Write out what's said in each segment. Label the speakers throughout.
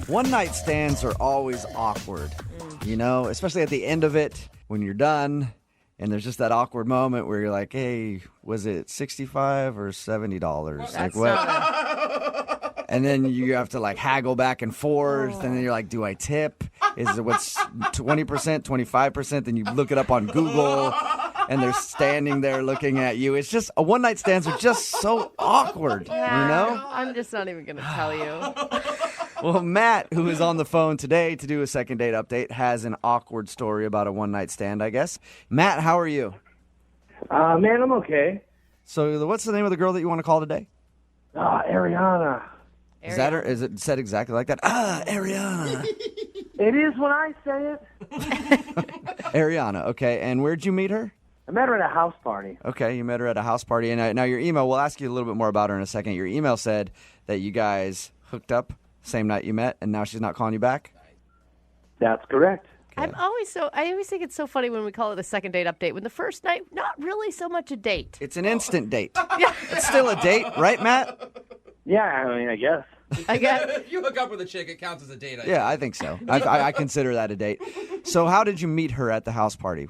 Speaker 1: One-night stands are always awkward, you know, especially at the end of it when you're done and there's just that awkward moment where you're like, hey, was it $65 or $70? Like what? And then you have to like haggle back and forth, and then you're like, do I tip? Is it what's 20%, 25%? Then you look it up on Google, and they're standing there looking at you. It's just, one-night stands are just so awkward, you know?
Speaker 2: I'm just not even going to tell you.
Speaker 1: Well, Matt, who is on the phone today to do a second date update, has an awkward story about a one-night stand, I guess. Matt, how are you?
Speaker 3: Man, I'm okay.
Speaker 1: So what's the name of the girl that you want to call today?
Speaker 3: Ariana.
Speaker 1: Is that her? Is it said exactly like that? Ariana.
Speaker 3: It is when I say it.
Speaker 1: Ariana, okay. And where'd you meet her?
Speaker 3: I met her at a house party.
Speaker 1: Okay, you met her at a house party. And now your email, we'll ask you a little bit more about her in a second. Your email said that you guys hooked up same night you met, and now she's not calling you back?
Speaker 3: That's correct.
Speaker 2: I always think it's so funny when we call it a second date update. When the first night, not really so much a date.
Speaker 1: It's an instant date. It's still a date, right, Matt?
Speaker 3: Yeah, I mean, I guess.
Speaker 4: If you hook up with a chick, it counts as a date.
Speaker 1: I think so. I consider that a date. So how did you meet her at the house party?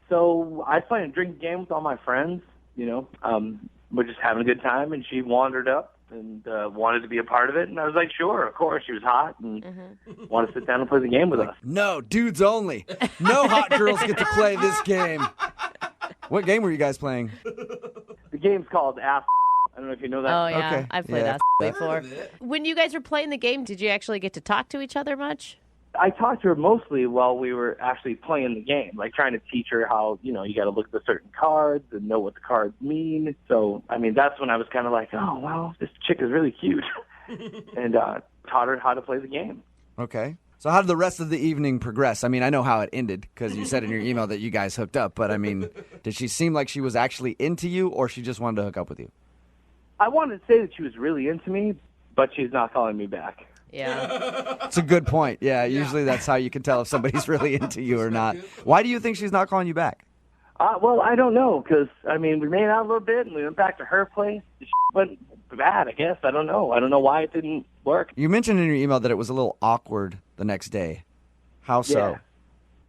Speaker 3: So I was playing a drinking game with all my friends, you know. We're just having a good time, and she wandered up and wanted to be a part of it. And I was like, sure, of course. She was hot and wanted to sit down and play the game with us.
Speaker 1: No, dudes only. No hot girls get to play this game. What game were you guys playing?
Speaker 3: The game's called Ass. I don't know if you know that.
Speaker 2: Oh, yeah.
Speaker 1: Okay.
Speaker 2: I've played that before. When you guys were playing the game, did you actually get to talk to each other much?
Speaker 3: I talked to her mostly while we were actually playing the game, like trying to teach her how, you know, you got to look at the certain cards and know what the cards mean. So, I mean, that's when I was kind of like, oh, well, this chick is really cute. And taught her how to play the game.
Speaker 1: Okay. So how did the rest of the evening progress? I mean, I know how it ended because you said in your email that you guys hooked up. But, I mean, did she seem like she was actually into you, or she just wanted to hook up with you?
Speaker 3: I wanted to say that she was really into me, but she's not calling me back.
Speaker 2: Yeah.
Speaker 1: It's a good point. Yeah, usually that's how you can tell if somebody's really into you or not. Why do you think she's not calling you back?
Speaker 3: Well, I don't know, because, I mean, we made out a little bit, and we went back to her place. It went bad, I guess. I don't know. I don't know why it didn't work.
Speaker 1: You mentioned in your email that it was a little awkward the next day. How so?
Speaker 3: Yeah.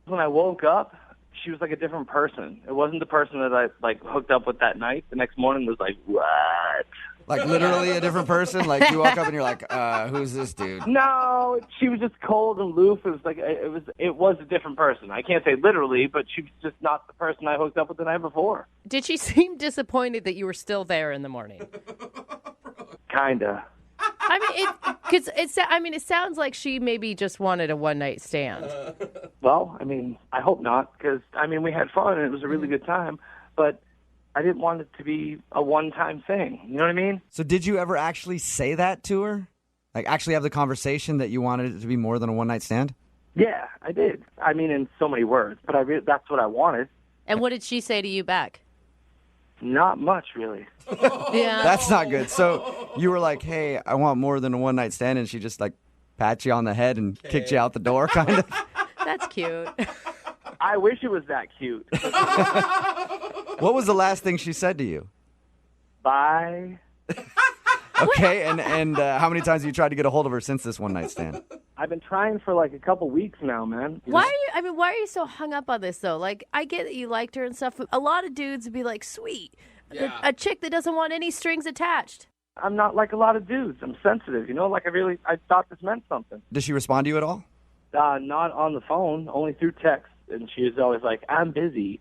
Speaker 3: When I woke up, she was like a different person. It wasn't the person that I, like, hooked up with that night. The next morning was like, what?
Speaker 1: Like literally a different person? Like you walk up and you're like, who's this dude?
Speaker 3: No, she was just cold and aloof. It was like it was a different person. I can't say literally, but she was just not the person I hooked up with the night before.
Speaker 2: Did she seem disappointed that you were still there in the morning?
Speaker 3: Kinda.
Speaker 2: I mean, it sounds like she maybe just wanted a one-night stand.
Speaker 3: Well, I mean, I hope not, because I mean, we had fun and it was a really good time, but I didn't want it to be a one-time thing. You know what I mean?
Speaker 1: So did you ever actually say that to her? Like actually have the conversation that you wanted it to be more than a one-night stand?
Speaker 3: Yeah, I did. I mean, in so many words, but that's what I wanted.
Speaker 2: And what did she say to you back?
Speaker 3: Not much, really.
Speaker 2: Yeah.
Speaker 1: That's not good. So you were like, hey, I want more than a one-night stand, and she just like pat you on the head and kicked you out the door, kind of?
Speaker 2: That's cute.
Speaker 3: I wish it was that cute.
Speaker 1: What was the last thing she said to you?
Speaker 3: Bye.
Speaker 1: Okay, and how many times have you tried to get a hold of her since this one-night stand?
Speaker 3: I've been trying for like a couple weeks now, man.
Speaker 2: Why are you so hung up on this, though? Like, I get that you liked her and stuff, but a lot of dudes would be like, sweet, a chick that doesn't want any strings attached.
Speaker 3: I'm not like a lot of dudes. I'm sensitive, you know? Like, I thought this meant something.
Speaker 1: Did she respond to you at all?
Speaker 3: Not on the phone, only through text. And she was always like, I'm busy.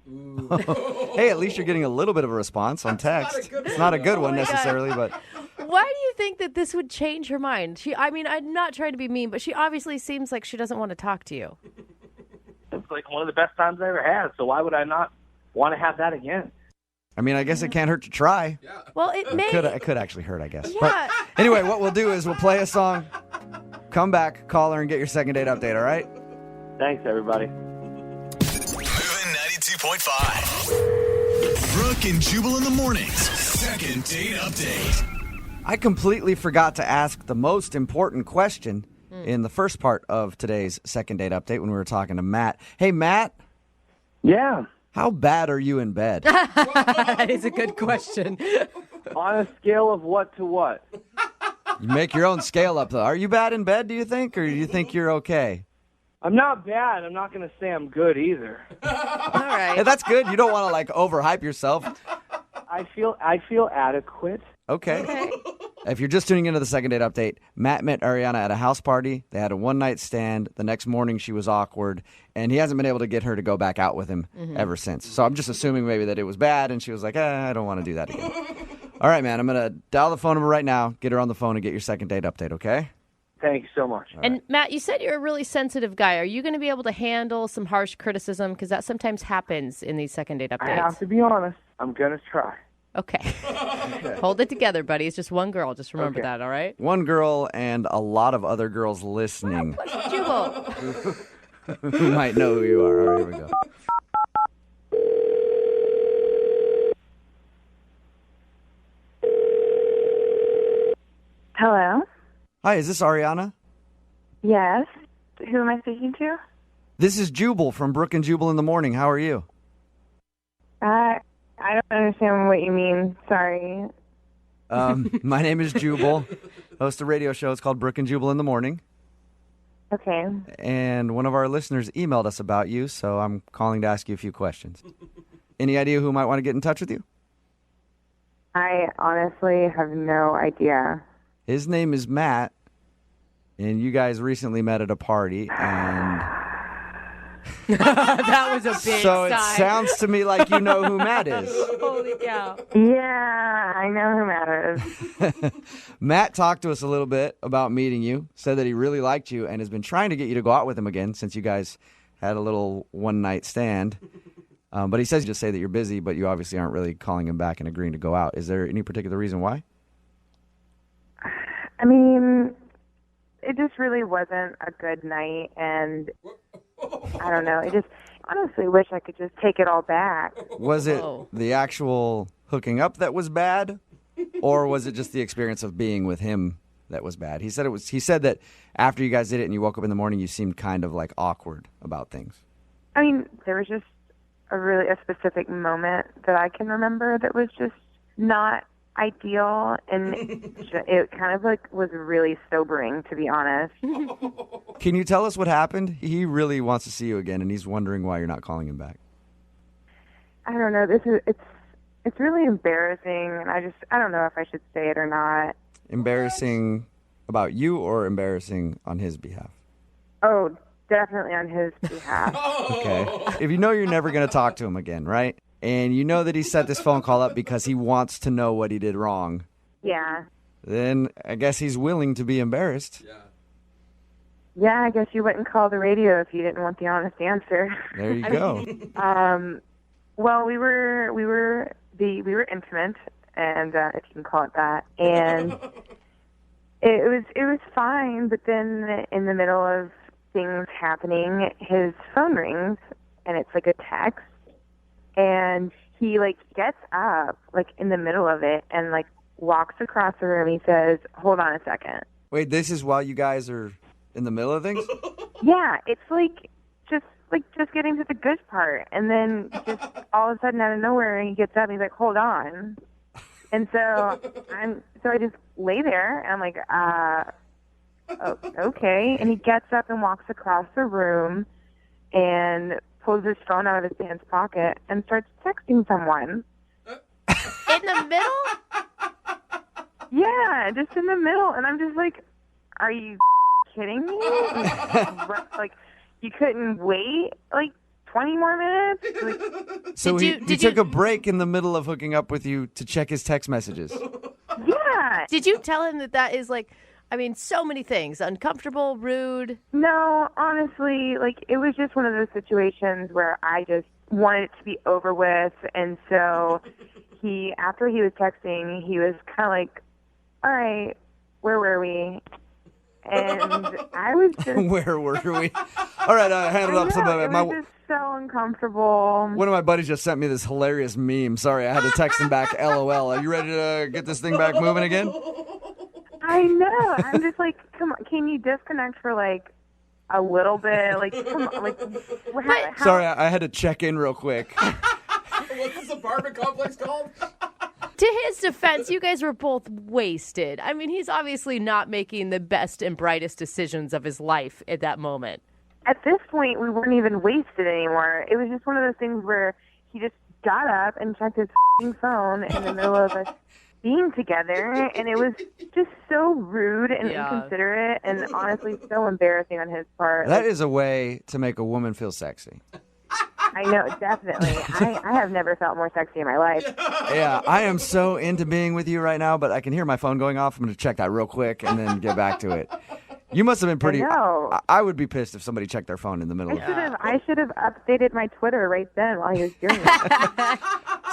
Speaker 1: Hey, at least you're getting a little bit of a response on text. It's not a good one necessarily, but...
Speaker 2: Why do you think that this would change her mind? I'm not trying to be mean, but she obviously seems like she doesn't want to talk to you.
Speaker 3: It's like one of the best times I ever had, so why would I not want to have that again?
Speaker 1: I mean, I guess it can't hurt to try.
Speaker 4: Yeah.
Speaker 2: Well, it may...
Speaker 1: It could actually hurt, I guess.
Speaker 2: Yeah.
Speaker 1: But anyway, what we'll do is we'll play a song, come back, call her, and get your second date update, all right?
Speaker 3: Thanks, everybody.
Speaker 5: Moving 92.5. Brooke and Jubal in the mornings. Second date update.
Speaker 1: I completely forgot to ask the most important question in the first part of today's second date update when we were talking to Matt. Hey, Matt.
Speaker 3: Yeah.
Speaker 1: How bad are you in bed?
Speaker 2: That is a good question.
Speaker 3: On a scale of what to what?
Speaker 1: You make your own scale up, though. Are you bad in bed, do you think, or do you think you're okay?
Speaker 3: I'm not bad. I'm not going to say I'm good either.
Speaker 2: All right.
Speaker 1: Yeah, that's good. You don't want to, like, overhype yourself.
Speaker 3: I feel adequate.
Speaker 1: Okay. If you're just tuning into the second date update, Matt met Ariana at a house party. They had a one-night stand. The next morning, she was awkward, and he hasn't been able to get her to go back out with him ever since. So I'm just assuming maybe that it was bad, and she was like, I don't want to do that again. All right, man, I'm going to dial the phone number right now, get her on the phone, and get your second date update, okay?
Speaker 3: Thank you so much.
Speaker 2: And Matt, you said you're a really sensitive guy. Are you going to be able to handle some harsh criticism? Because that sometimes happens in these second date updates.
Speaker 3: I have to be honest. I'm going to try.
Speaker 2: Okay. Hold it together, buddy. It's just one girl. Just remember that, all right?
Speaker 1: One girl and a lot of other girls listening
Speaker 2: Plus Jubal.
Speaker 1: who might know who you are. All right, here we go.
Speaker 6: Hello?
Speaker 1: Hi, is this Ariana?
Speaker 6: Yes. Who am I speaking to?
Speaker 1: This is Jubal from Brooke and Jubal in the morning. How are you?
Speaker 6: I don't understand what you mean. Sorry.
Speaker 1: My name is Jubal. Host a radio show. It's called Brooke and Jubal in the morning.
Speaker 6: Okay.
Speaker 1: And one of our listeners emailed us about you, so I'm calling to ask you a few questions. Any idea who might want to get in touch with you?
Speaker 6: I honestly have no idea.
Speaker 1: His name is Matt, and you guys recently met at a party, and
Speaker 2: That was a big
Speaker 1: so
Speaker 2: sigh.
Speaker 1: it sounds to me like you know who Matt is.
Speaker 2: Holy cow.
Speaker 6: Yeah, I know who Matt is.
Speaker 1: Matt talked to us a little bit about meeting you, said that he really liked you, and has been trying to get you to go out with him again since you guys had a little one-night stand. But he says just say that you're busy, but you obviously aren't really calling him back and agreeing to go out. Is there any particular reason why?
Speaker 6: I mean, it just really wasn't a good night, and I don't know. I just honestly wish I could just take it all back.
Speaker 1: Was it the actual hooking up that was bad, or was it just the experience of being with him that was bad? He said it was. He said that after you guys did it and you woke up in the morning, you seemed kind of like awkward about things.
Speaker 6: I mean, there was just a specific moment that I can remember that was just not ideal, and it kind of like was really sobering, to be honest.
Speaker 1: Can you tell us what happened? He really wants to see you again, and he's wondering why you're not calling him back.
Speaker 6: I don't know. It's really embarrassing, and I don't know if I should say it or not.
Speaker 1: Embarrassing about you, or embarrassing on his behalf?
Speaker 6: Oh, definitely on his behalf.
Speaker 1: Okay. If you know you're never going to talk to him again, right? And you know that he set this phone call up because he wants to know what he did wrong,
Speaker 6: Yeah.
Speaker 1: then I guess he's willing to be embarrassed.
Speaker 6: Yeah, I guess you wouldn't call the radio if you didn't want the honest answer.
Speaker 1: There you go.
Speaker 6: Well, we were intimate, and if you can call it that, and it was fine. But then in the middle of things happening, his phone rings, and it's like a text, and he like gets up like in the middle of it and like walks across the room. He says, "Hold on a second."
Speaker 1: Wait, this is while you guys are in the middle of things?
Speaker 6: Yeah, it's just getting to the good part, and then just all of a sudden out of nowhere he gets up and he's like, "Hold on." And so I just lay there and I'm like, oh, okay. And he gets up and walks across the room and pulls his phone out of his pants pocket and starts texting someone.
Speaker 2: In the middle?
Speaker 6: Yeah, just in the middle. And I'm just like, are you kidding me? Like, you couldn't wait like 20 more minutes? Like,
Speaker 1: So he took a break in the middle of hooking up with you to check his text messages.
Speaker 6: yeah.
Speaker 2: Did you tell him that is like, I mean, so many things. Uncomfortable, rude.
Speaker 6: No, honestly, like, it was just one of those situations where I just wanted it to be over with. And so after he was texting, he was kind of like, all right, where were we? And I was just...
Speaker 1: Where were we? All right, I handed up some of it.
Speaker 6: It was just so uncomfortable.
Speaker 1: One of my buddies just sent me this hilarious meme. Sorry, I had to text him back, LOL. Are you ready to get this thing back moving again?
Speaker 6: I know. I'm just like, come on, can you disconnect for like a little bit? Like, come on, like, how,
Speaker 1: Sorry, I had to check in real quick.
Speaker 4: What's this apartment complex called?
Speaker 2: To his defense, you guys were both wasted. I mean, he's obviously not making the best and brightest decisions of his life at that moment.
Speaker 6: At this point, we weren't even wasted anymore. It was just one of those things where he just got up and checked his phone in the middle of us being together, and it was just so rude and inconsiderate and honestly so embarrassing on his part.
Speaker 1: That is a way to make a woman feel sexy.
Speaker 6: I know, definitely. I have never felt more sexy in my life.
Speaker 1: Yeah, I am so into being with you right now, but I can hear my phone going off. I'm going to check that real quick and then get back to it. You must have been pretty... I would be pissed if somebody checked their phone in the middle of it.
Speaker 6: I should have updated my Twitter right then while he was doing it.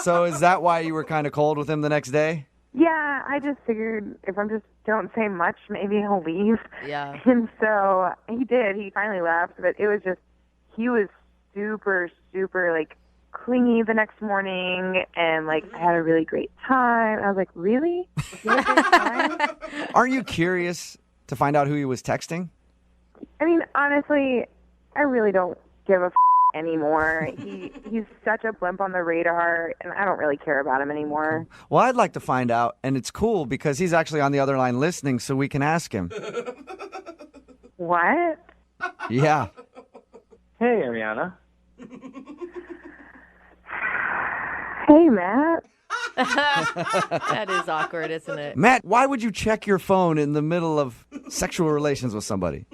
Speaker 1: So is that why you were kind of cold with him the next day?
Speaker 6: Yeah, I just figured if I just don't say much, maybe he'll leave.
Speaker 2: Yeah.
Speaker 6: And so he did. He finally left, but it was just... He was super, super, like, clingy the next morning, and, like, I had a really great time. I was like, really? You had a great time?
Speaker 1: Aren't you curious to find out who he was texting?
Speaker 6: I mean, honestly, I really don't give a anymore. He's such a blimp on the radar, and I don't really care about him anymore.
Speaker 1: Well, I'd like to find out, and it's cool because he's actually on the other line listening, so we can ask him.
Speaker 6: What?
Speaker 1: Yeah.
Speaker 3: Hey, Ariana.
Speaker 6: Hey, Matt.
Speaker 2: That is awkward, isn't it?
Speaker 1: Matt, why would you check your phone in the middle of sexual relations with somebody?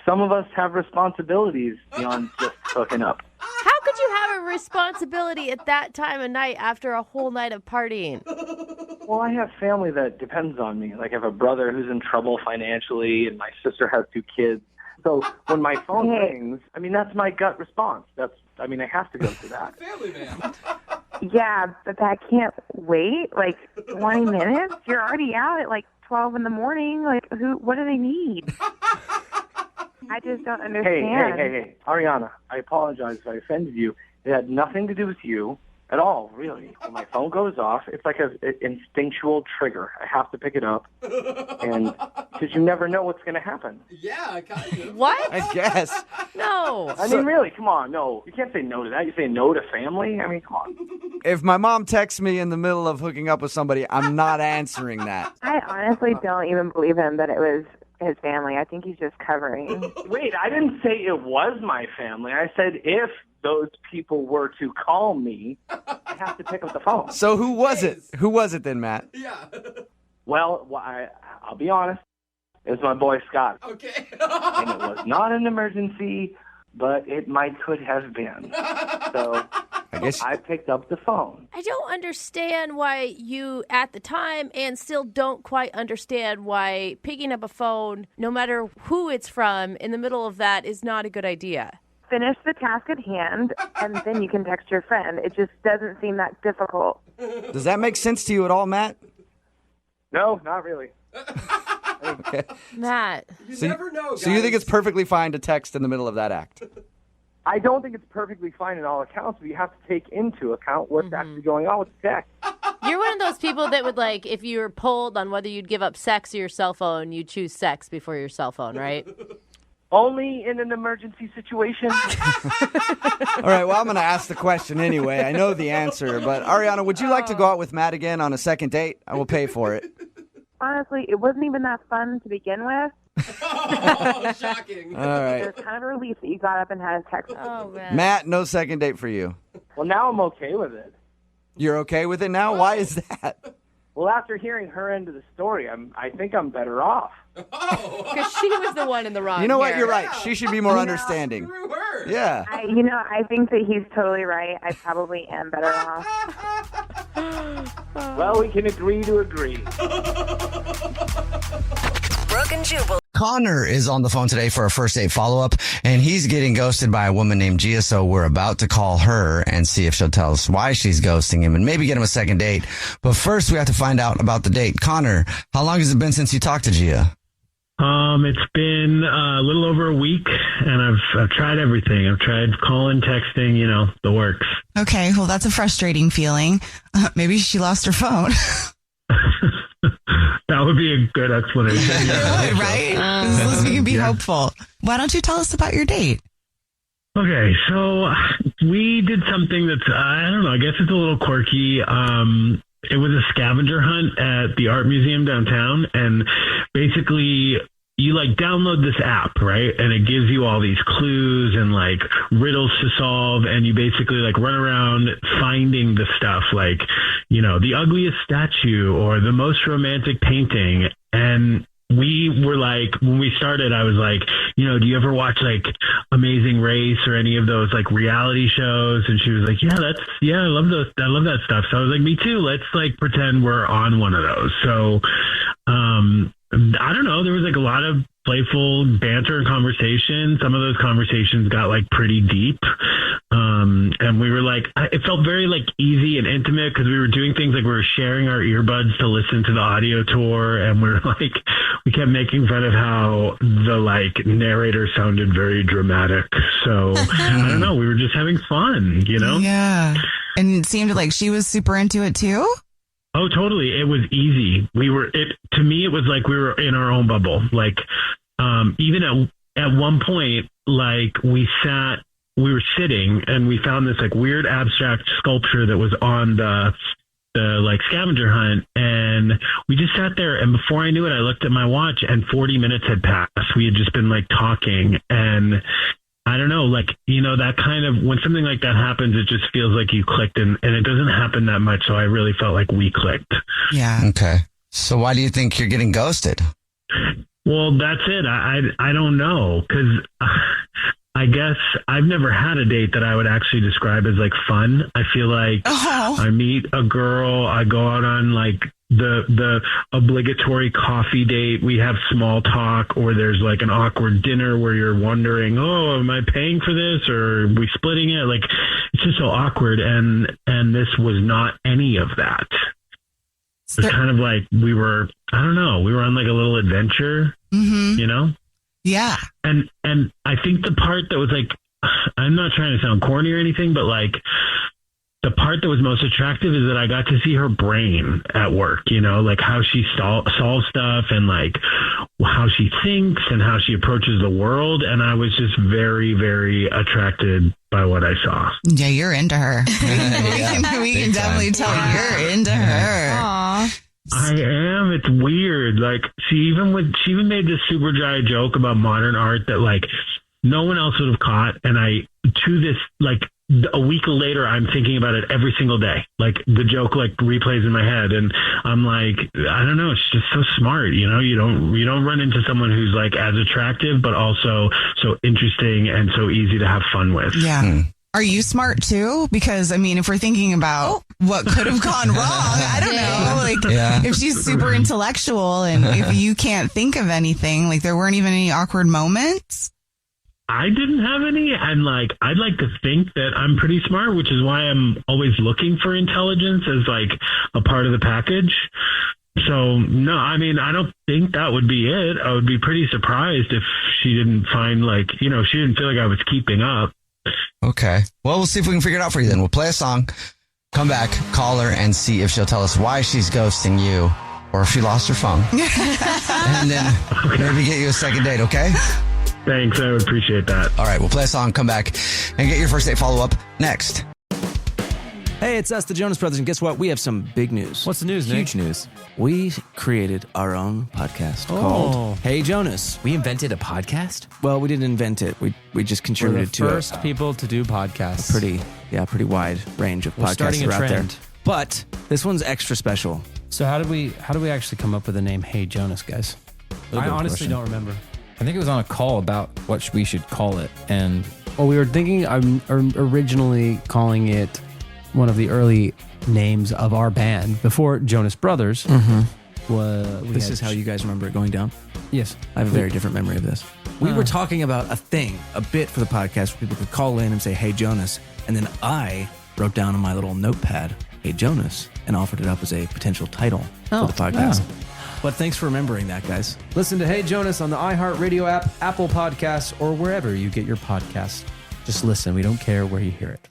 Speaker 3: Some of us have responsibilities beyond just hooking up.
Speaker 2: How could you have a responsibility at that time of night after a whole night of partying?
Speaker 3: Well, I have family that depends on me. Like, I have a brother who's in trouble financially, and my sister has 2 kids. So when my phone rings, I mean, that's my gut response. I have to go through that.
Speaker 4: Family man.
Speaker 6: Yeah, but that can't wait, like, 20 minutes? You're already out at, like, 12 in the morning. Like, what do they need? I just don't understand.
Speaker 3: Hey. Ariana, I apologize if I offended you. It had nothing to do with you at all, really. When my phone goes off, it's like an instinctual trigger. I have to pick it up, and because you never know what's going to happen.
Speaker 4: Yeah, kind of.
Speaker 2: What?
Speaker 1: I guess.
Speaker 2: No.
Speaker 3: I mean, really, come on. No, you can't say no to that. You say no to family? I mean, come on.
Speaker 1: If my mom texts me in the middle of hooking up with somebody, I'm not answering that.
Speaker 6: I honestly don't even believe him that it was his family. I think he's just covering.
Speaker 3: Wait, I didn't say it was my family. I said if those people were to call me, I have to pick up the phone.
Speaker 1: So who was it? Who was it then, Matt?
Speaker 4: Yeah.
Speaker 3: Well, I'll be honest. It was my boy Scott.
Speaker 4: Okay.
Speaker 3: And it was not an emergency, but it could have been. So
Speaker 1: I guess
Speaker 3: I picked up the phone.
Speaker 2: I don't understand why you, at the time, and still don't quite understand why picking up a phone, no matter who it's from, in the middle of that is not a good idea.
Speaker 6: Finish the task at hand, and then you can text your friend. It just doesn't seem that difficult.
Speaker 1: Does that make sense to you at all, Matt?
Speaker 3: No, not really.
Speaker 1: Okay.
Speaker 2: Matt.
Speaker 4: You never know, guys.
Speaker 1: So you think it's perfectly fine to text in the middle of that act?
Speaker 3: I don't think it's perfectly fine in all accounts, but you have to take into account what's actually going on with the text.
Speaker 2: You're one of those people that would, like, if you were polled on whether you'd give up sex or your cell phone, you'd choose sex before your cell phone, right?
Speaker 3: Only in an emergency situation.
Speaker 1: All right, well, I'm going to ask the question anyway. I know the answer, but Ariana, would you like to go out with Matt again on a second date? I will pay for it.
Speaker 6: Honestly, it wasn't even that fun to begin with.
Speaker 4: Oh, shocking.
Speaker 1: All right.
Speaker 6: It was kind of a relief that you got up and had a text.
Speaker 2: Oh, man.
Speaker 1: Matt, no second date for you.
Speaker 3: Well, now I'm okay with it.
Speaker 1: You're okay with it now? Why is that?
Speaker 3: Well, after hearing her end of the story, I think I'm better off.
Speaker 4: Oh,
Speaker 2: Because she was the one in the wrong
Speaker 1: You know what?
Speaker 2: here.
Speaker 1: You're right. She should be more understanding.
Speaker 4: screw her.
Speaker 1: Yeah.
Speaker 6: I think that he's totally right. I probably am better off.
Speaker 3: Well, we can agree to agree.
Speaker 7: Brooke and Jubal.
Speaker 8: Connor is on the phone today for a first date follow-up, and he's getting ghosted by a woman named Gia, so we're about to call her and see if she'll tell us why she's ghosting him and maybe get him a second date. But first, we have to find out about the date. Connor, how long has it been since you talked to Gia?
Speaker 9: It's been a little over a week, and I've tried everything. I've tried calling, texting, the works.
Speaker 10: Okay, well, that's a frustrating feeling. Maybe she lost her phone.
Speaker 9: That would be a good explanation. Yeah,
Speaker 10: right? At least we can be hopeful. Why don't you tell us about your date?
Speaker 9: Okay, so we did something that's, I don't know, I guess it's a little quirky. it was a scavenger hunt at the art museum downtown, and basically you like download this app, right? And it gives you all these clues and like riddles to solve, and you basically like run around finding the stuff, like, you know, the ugliest statue or the most romantic painting. And we were like, when we started, I was like, you know, do you ever watch like Amazing Race or any of those like reality shows? And she was like, I love those. I love that stuff. So I was like, me too. Let's like pretend we're on one of those. So, I don't know. There was like a lot of playful banter and conversation. Some of those conversations got like pretty deep. And we were like, it felt very like easy and intimate because we were doing things like we were sharing our earbuds to listen to the audio tour. And we're like, we kept making fun of how the like narrator sounded very dramatic. So I don't know. We were just having fun, you know?
Speaker 10: Yeah. And it seemed like she was super into it too.
Speaker 9: Oh, totally. It was easy. To me, it was like we were in our own bubble. Like, even at one point, like we were sitting and we found this like weird abstract sculpture that was on the like scavenger hunt. And we just sat there. And before I knew it, I looked at my watch and 40 minutes had passed. We had just been like talking, and I don't know, like, you know, that kind of, when something like that happens, it just feels like you clicked, and it doesn't happen that much. So I really felt like we clicked.
Speaker 10: Yeah.
Speaker 8: Okay. So why do you think you're getting ghosted?
Speaker 9: Well, that's it. I don't know. 'Cause I guess I've never had a date that I would actually describe as like fun. I feel like I meet a girl, I go out on like the obligatory coffee date. We have small talk, or there's like an awkward dinner where you're wondering, oh, am I paying for this, or are we splitting it? Like, it's just so awkward. And this was not any of that. It was kind of like we were on like a little adventure, you know?
Speaker 10: Yeah.
Speaker 9: And I think the part that was like, I'm not trying to sound corny or anything, but like the part that was most attractive is that I got to see her brain at work, you know, like how she solves stuff and like how she thinks and how she approaches the world. And I was just very, very attracted by what I saw.
Speaker 10: Yeah, you're into her. We can definitely tell you're into her.
Speaker 2: Aww.
Speaker 9: I am. It's weird. Like she even made this super dry joke about modern art that like no one else would have caught. And like a week later, I'm thinking about it every single day. Like the joke like replays in my head, and I'm like, I don't know. It's just so smart. You know, you don't run into someone who's like as attractive, but also so interesting and so easy to have fun with.
Speaker 10: Yeah. Are you smart too? Because I mean, if we're thinking about what could have gone wrong, I don't know. Like if she's super intellectual and if you can't think of anything, like there weren't even any awkward moments.
Speaker 9: I didn't have any, and like I'd like to think that I'm pretty smart, which is why I'm always looking for intelligence as like a part of the package. So no, I mean, I don't think that would be it. I would be pretty surprised if she didn't find like, you know, she didn't feel like I was keeping up.
Speaker 8: Okay. Well, we'll see if we can figure it out for you then. We'll play a song, come back, call her, and see if she'll tell us why she's ghosting you or if she lost her phone. And then maybe get you a second date, okay?
Speaker 9: Thanks. I would appreciate that.
Speaker 8: All right. We'll play a song, come back, and get your first date follow-up next.
Speaker 7: Hey, it's us, the Jonas Brothers, and guess what? We have some big news.
Speaker 11: What's the news, Nick?
Speaker 7: Huge news. We created our own podcast called Hey Jonas.
Speaker 11: We invented a podcast?
Speaker 7: Well, we didn't invent it. We just contributed to it.
Speaker 11: We're the first people to do podcasts.
Speaker 7: Pretty wide range of podcasts that are out there. But this one's extra special.
Speaker 11: So how do we actually come up with the name Hey Jonas, guys? I honestly don't remember.
Speaker 12: I think it was on a call about what we should call it, and
Speaker 11: we were thinking originally calling it one of the early names of our band before Jonas Brothers.
Speaker 7: This is how you guys remember it going down?
Speaker 11: Yes.
Speaker 7: I have a very different memory of this. We were talking about a bit for the podcast where people could call in and say, Hey Jonas. And then I wrote down on my little notepad, Hey Jonas, and offered it up as a potential title for the podcast. Yeah. But thanks for remembering that, guys.
Speaker 11: Listen to Hey Jonas on the iHeartRadio app, Apple Podcasts, or wherever you get your podcasts. Just listen. We don't care where you hear it.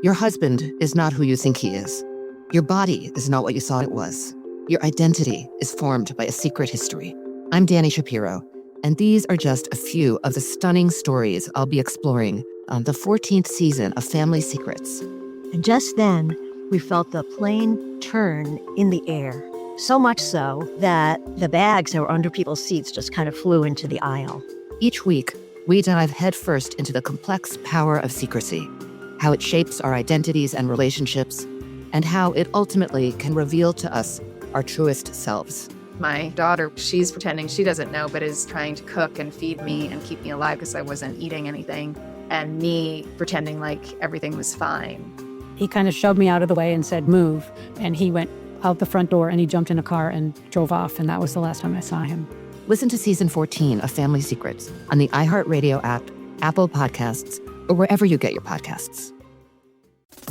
Speaker 13: Your husband is not who you think he is. Your body is not what you thought it was. Your identity is formed by a secret history. I'm Dani Shapiro, and these are just a few of the stunning stories I'll be exploring on the 14th season of Family Secrets.
Speaker 14: And just then, we felt the plane turn in the air. So much so that the bags that were under people's seats just kind of flew into the aisle.
Speaker 13: Each week, we dive headfirst into the complex power of secrecy, how it shapes our identities and relationships, and how it ultimately can reveal to us our truest selves.
Speaker 15: My daughter, she's pretending she doesn't know, but is trying to cook and feed me and keep me alive because I wasn't eating anything. And me pretending like everything was fine.
Speaker 16: He kind of shoved me out of the way and said, move. And he went out the front door and he jumped in a car and drove off. And that was the last time I saw him.
Speaker 13: Listen to season 14 of Family Secrets on the iHeartRadio app, Apple Podcasts, or wherever you get your podcasts.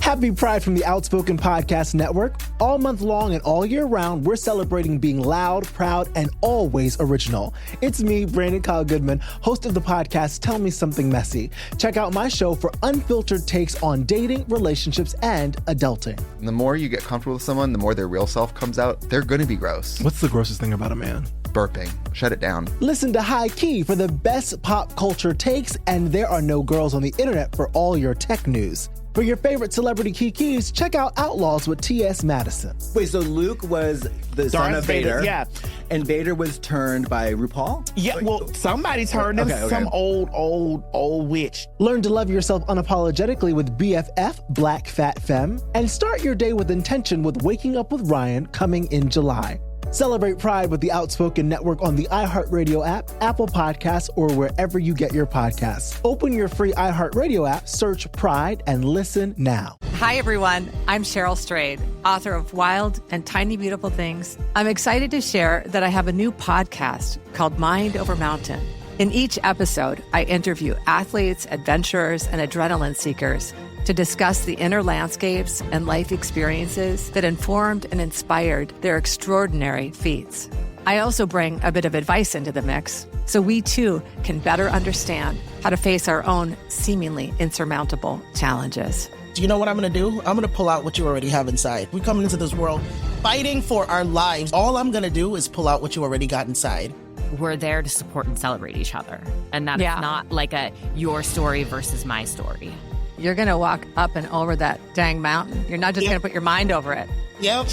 Speaker 17: Happy Pride from the Outspoken Podcast Network. All month long and all year round, we're celebrating being loud, proud, and always original. It's me, Brandon Kyle Goodman, host of the podcast Tell Me Something Messy. Check out my show for unfiltered takes on dating, relationships, and adulting.
Speaker 18: The more you get comfortable with someone, the more their real self comes out. They're going to be gross.
Speaker 17: What's the grossest thing about a man?
Speaker 18: Burping. Shut it down.
Speaker 17: Listen to High Key for the best pop culture takes, and there are no girls on the internet for all your tech news. For your favorite celebrity kikis, check out Outlaws with T.S. Madison.
Speaker 19: Wait, so Luke was the son of Vader?
Speaker 20: Yeah.
Speaker 19: And Vader was turned by RuPaul?
Speaker 20: Yeah, well, somebody turned him.
Speaker 19: Okay.
Speaker 20: Some old witch.
Speaker 17: Learn to love yourself unapologetically with BFF, Black Fat Femme. And start your day with intention with Waking Up with Ryan coming in July. Celebrate Pride with the Outspoken Network on the iHeartRadio app, Apple Podcasts, or wherever you get your podcasts. Open your free iHeartRadio app, search Pride, and listen now.
Speaker 21: Hi, everyone. I'm Cheryl Strayed, author of Wild and Tiny Beautiful Things. I'm excited to share that I have a new podcast called Mind Over Mountain. In each episode, I interview athletes, adventurers, and adrenaline seekers to discuss the inner landscapes and life experiences that informed and inspired their extraordinary feats. I also bring a bit of advice into the mix so we too can better understand how to face our own seemingly insurmountable challenges.
Speaker 20: Do you know what I'm going to do? I'm going to pull out what you already have inside. We're coming into this world fighting for our lives. All I'm going to do is pull out what you already got inside.
Speaker 22: We're there to support and celebrate each other. And that's not like a your story versus my story.
Speaker 21: You're going to walk up and over that dang mountain. You're not just going to put your mind over it.
Speaker 20: Yep,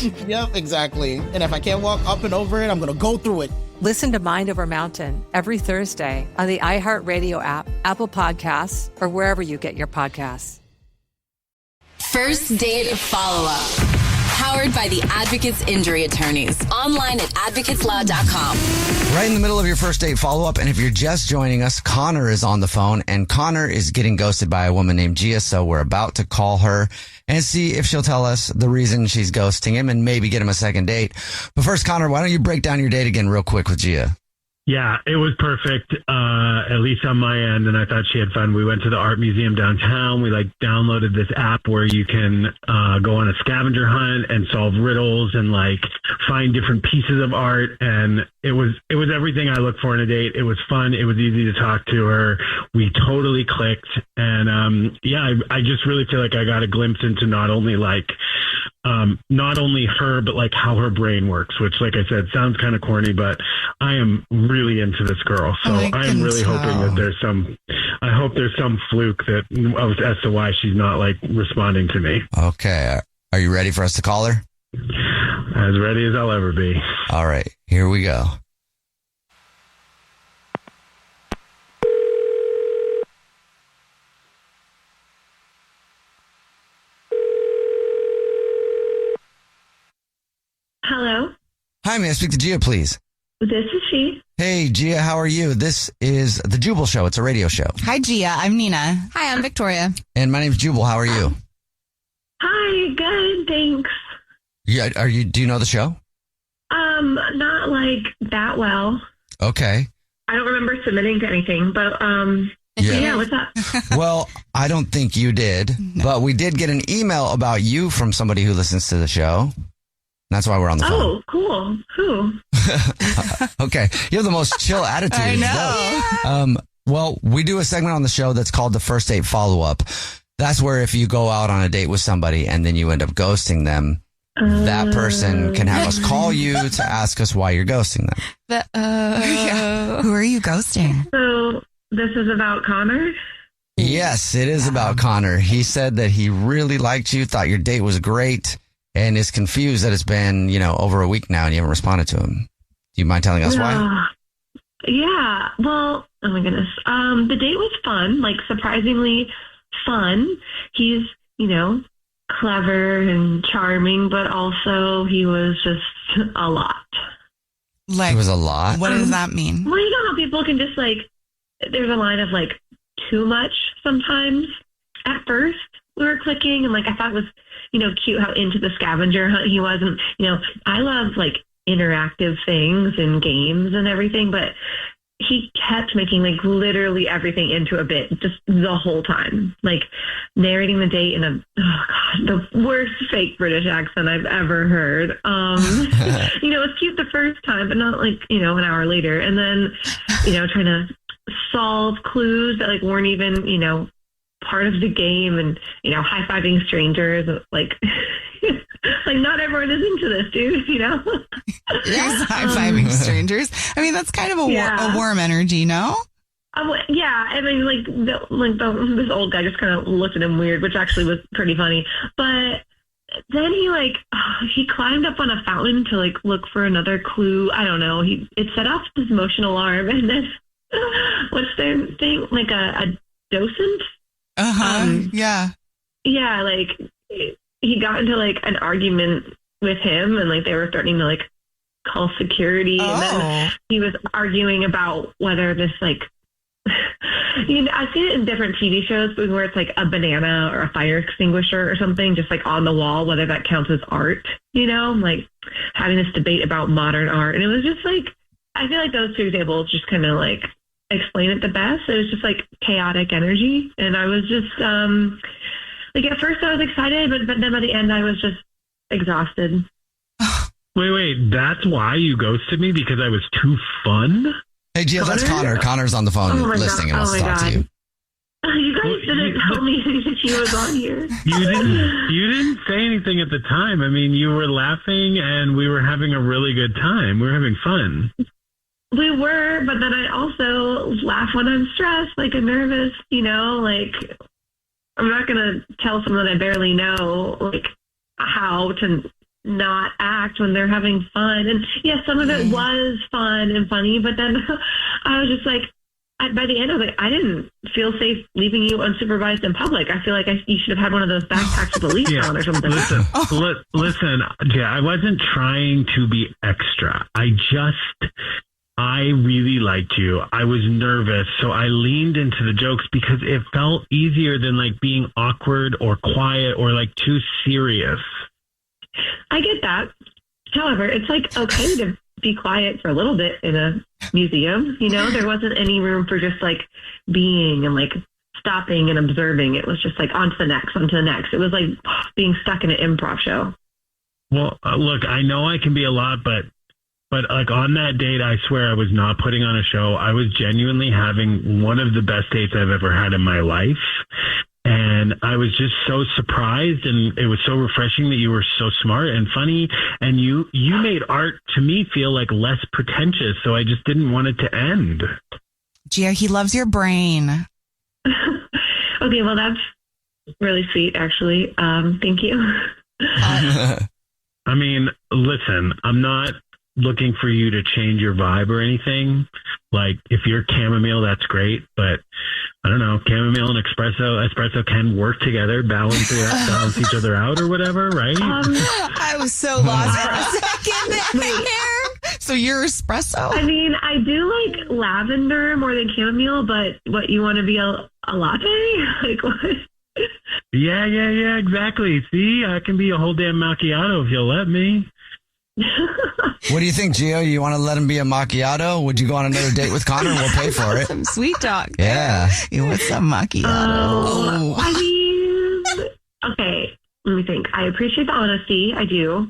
Speaker 20: exactly. And if I can't walk up and over it, I'm going to go through it.
Speaker 21: Listen to Mind Over Mountain every Thursday on the iHeartRadio app, Apple Podcasts, or wherever you get your podcasts.
Speaker 23: First Date Follow-Up. Powered by the Advocates Injury Attorneys. Online at advocateslaw.com.
Speaker 8: Right in the middle of your first date follow-up, and if you're just joining us, Connor is on the phone, and Connor is getting ghosted by a woman named Gia, so we're about to call her and see if she'll tell us the reason she's ghosting him and maybe get him a second date. But first, Connor, why don't you break down your date again real quick with Gia?
Speaker 9: Yeah, it was perfect, at least on my end, and I thought she had fun. We went to the art museum downtown. We downloaded this app where you can go on a scavenger hunt and solve riddles and find different pieces of art. And it was everything I look for in a date. It was fun. It was easy to talk to her. We totally clicked. And I just really feel like I got a glimpse into not only her, but how her brain works, which, like I said, sounds kind of corny, but I am really into this girl. So I'm really hoping that I hope there's some fluke as to why she's not responding to me.
Speaker 8: Okay. Are you ready for us to call her?
Speaker 9: As ready as I'll ever be.
Speaker 8: All right, here we go.
Speaker 24: Hello.
Speaker 8: Hi, may I speak to Gia, please?
Speaker 24: This is she.
Speaker 8: Hey, Gia, how are you? This is The Jubal Show. It's a radio show.
Speaker 10: Hi, Gia. I'm Nina. Hi, I'm Victoria.
Speaker 8: And my name's Jubal. How are you?
Speaker 24: Hi, good, thanks.
Speaker 8: Yeah, do you know the show?
Speaker 24: Not that well.
Speaker 8: Okay.
Speaker 24: I don't remember submitting to anything, but yeah, what's up?
Speaker 8: Well, I don't think you did, but we did get an email about you from somebody who listens to the show. That's why we're on the phone.
Speaker 24: Oh, cool. Who?
Speaker 8: Okay. You have the most chill attitude.
Speaker 10: I know.
Speaker 8: Well, we do a segment on the show that's called the First Date Follow-Up. That's where if you go out on a date with somebody and then you end up ghosting them, that person can have us call you to ask us why you're ghosting them.
Speaker 10: Who are you ghosting?
Speaker 24: So this is about Connor?
Speaker 8: Yes, it is about Connor. He said that he really liked you, thought your date was great, and is confused that it's been, over a week now and you haven't responded to him. Do you mind telling us why?
Speaker 24: Yeah. Well, oh my goodness. The date was fun, like surprisingly fun. He's, clever and charming, but also he was just a lot.
Speaker 8: Like, it was a lot?
Speaker 10: What does that mean?
Speaker 24: Well, you know how people can just there's a line of too much sometimes. At first, we were clicking, and I thought it was, cute how into the scavenger hunt he was. And, I love interactive things and games and everything, but he kept making literally everything into a bit just the whole time, narrating the date in the worst fake British accent I've ever heard. It was cute the first time, but not an hour later. And then, trying to solve clues that weren't even, part of the game, and, high-fiving strangers, not everyone is into this, dude,
Speaker 10: There's high-fiving strangers. I mean, that's kind of a warm energy, no?
Speaker 24: Yeah, I mean, this old guy just kind of looked at him weird, which actually was pretty funny. But then he climbed up on a fountain to look for another clue. I don't know. It set off this motion alarm, and then what's their thing? A docent?
Speaker 10: Yeah.
Speaker 24: Yeah, he got into an argument with him, and they were threatening to call security, and then he was arguing about whether this I've seen it in different TV shows where it's a banana or a fire extinguisher or something just on the wall, whether that counts as art, having this debate about modern art. And it was just I feel those two examples just kind of explain it the best. It was just chaotic energy, and I was just at first I was excited, but then by the end I was just exhausted.
Speaker 9: Wait, that's why you ghosted me? Because I was too fun?
Speaker 8: Hey, Jill, that's Connor. Connor's on the phone listening and wants to talk to you.
Speaker 24: You guys didn't tell me that she was on here.
Speaker 9: You didn't say anything at the time. I mean, you were laughing and we were having a really good time. We were having fun.
Speaker 24: We were, but then I also laugh when I'm stressed, I'm nervous, I'm not going to tell someone I barely know, how to not act when they're having fun. And yeah, some of it was fun and funny, but then I was just by the end of it, I didn't feel safe leaving you unsupervised in public. I feel you should have had one of those backpacks with a leash on or something.
Speaker 9: Listen, yeah, I wasn't trying to be extra. I really liked you. I was nervous, so I leaned into the jokes because it felt easier than being awkward or quiet or too serious.
Speaker 24: I get that. However, it's okay to be quiet for a little bit in a museum. There wasn't any room for just being and stopping and observing. It was just on to the next. It was being stuck in an improv show.
Speaker 9: Well, look, I know I can be a lot, but on that date, I swear I was not putting on a show. I was genuinely having one of the best dates I've ever had in my life. And I was just so surprised, and it was so refreshing that you were so smart and funny, and you made art to me feel less pretentious, so I just didn't want it to end.
Speaker 10: Gia, he loves your brain.
Speaker 24: Okay, well, that's really sweet, actually. Thank you.
Speaker 9: I mean, listen, I'm not looking for you to change your vibe or anything. If you're chamomile, that's great, but I don't know, chamomile and espresso can work together, balance each other out or whatever, right?
Speaker 10: I was so lost for a second there. So you're espresso?
Speaker 24: I mean, I do lavender more than chamomile, but what, you want to be a latte? What?
Speaker 9: Yeah, exactly. See, I can be a whole damn macchiato if you'll let me.
Speaker 8: What do you think, Gio? You want to let him be a macchiato? Would you go on another date with Connor? We'll pay for it.
Speaker 10: Some sweet talk.
Speaker 8: Yeah.
Speaker 10: You want some macchiato?
Speaker 24: I mean, okay, let me think. I appreciate the honesty. I do.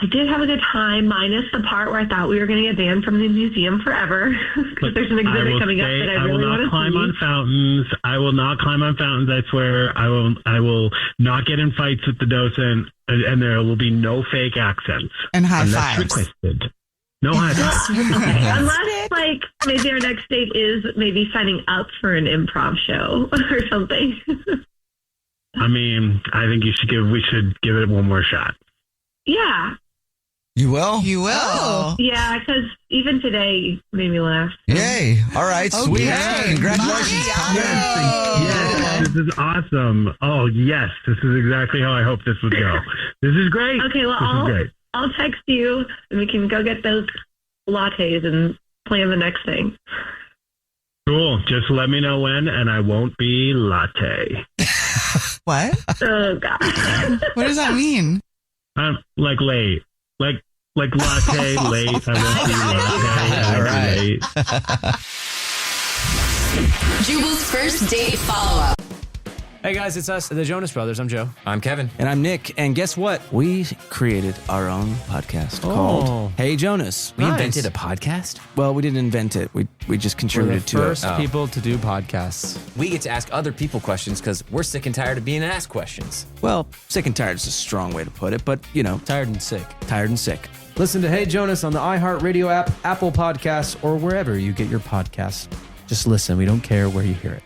Speaker 24: I did have a good time, minus the part where I thought we were going to get banned from the museum forever. Because there's an exhibit coming up that I really want to see.
Speaker 9: I will not climb on fountains. I will not climb on fountains, I swear. I will not get in fights with the docent, and there will be no fake accents.
Speaker 10: And high
Speaker 9: unless
Speaker 10: fives.
Speaker 9: Requested. No high fives.
Speaker 24: Okay. Unless like maybe our next date is maybe signing up for an improv show or something.
Speaker 9: I mean, I think we should give it one more shot.
Speaker 24: Yeah.
Speaker 8: You will?
Speaker 10: You will.
Speaker 24: Yeah, because even today you made me laugh.
Speaker 8: Yay. All right, sweet.
Speaker 24: Okay.
Speaker 8: Congratulations.
Speaker 9: Yes, this is awesome. Oh, yes. This is exactly how I hoped this would go. This is great.
Speaker 24: Okay, well, I'll text you and we can go get those lattes and plan the next thing.
Speaker 9: Cool. Just let me know when, and I won't be latte.
Speaker 10: What?
Speaker 24: Oh, God.
Speaker 10: What does that mean?
Speaker 9: Like late. Like latte, late. I won't be latte.
Speaker 8: All right.
Speaker 23: Jubal's first date follow-up.
Speaker 7: Hey guys, it's us, the Jonas Brothers. I'm Joe.
Speaker 12: I'm Kevin.
Speaker 7: And I'm Nick. And guess what? We created our own podcast called Hey Jonas.
Speaker 12: We invented a podcast?
Speaker 7: Well, we didn't invent it. We just contributed to it.
Speaker 11: We're the first people to do podcasts.
Speaker 12: We get to ask other people questions because we're sick and tired of being asked questions.
Speaker 7: Well, sick and tired is a strong way to put it, but, you know.
Speaker 11: Tired and sick.
Speaker 7: Tired and sick.
Speaker 11: Listen to Hey Jonas on the iHeartRadio app, Apple Podcasts, or wherever you get your podcasts. Just listen. We don't care where you hear it.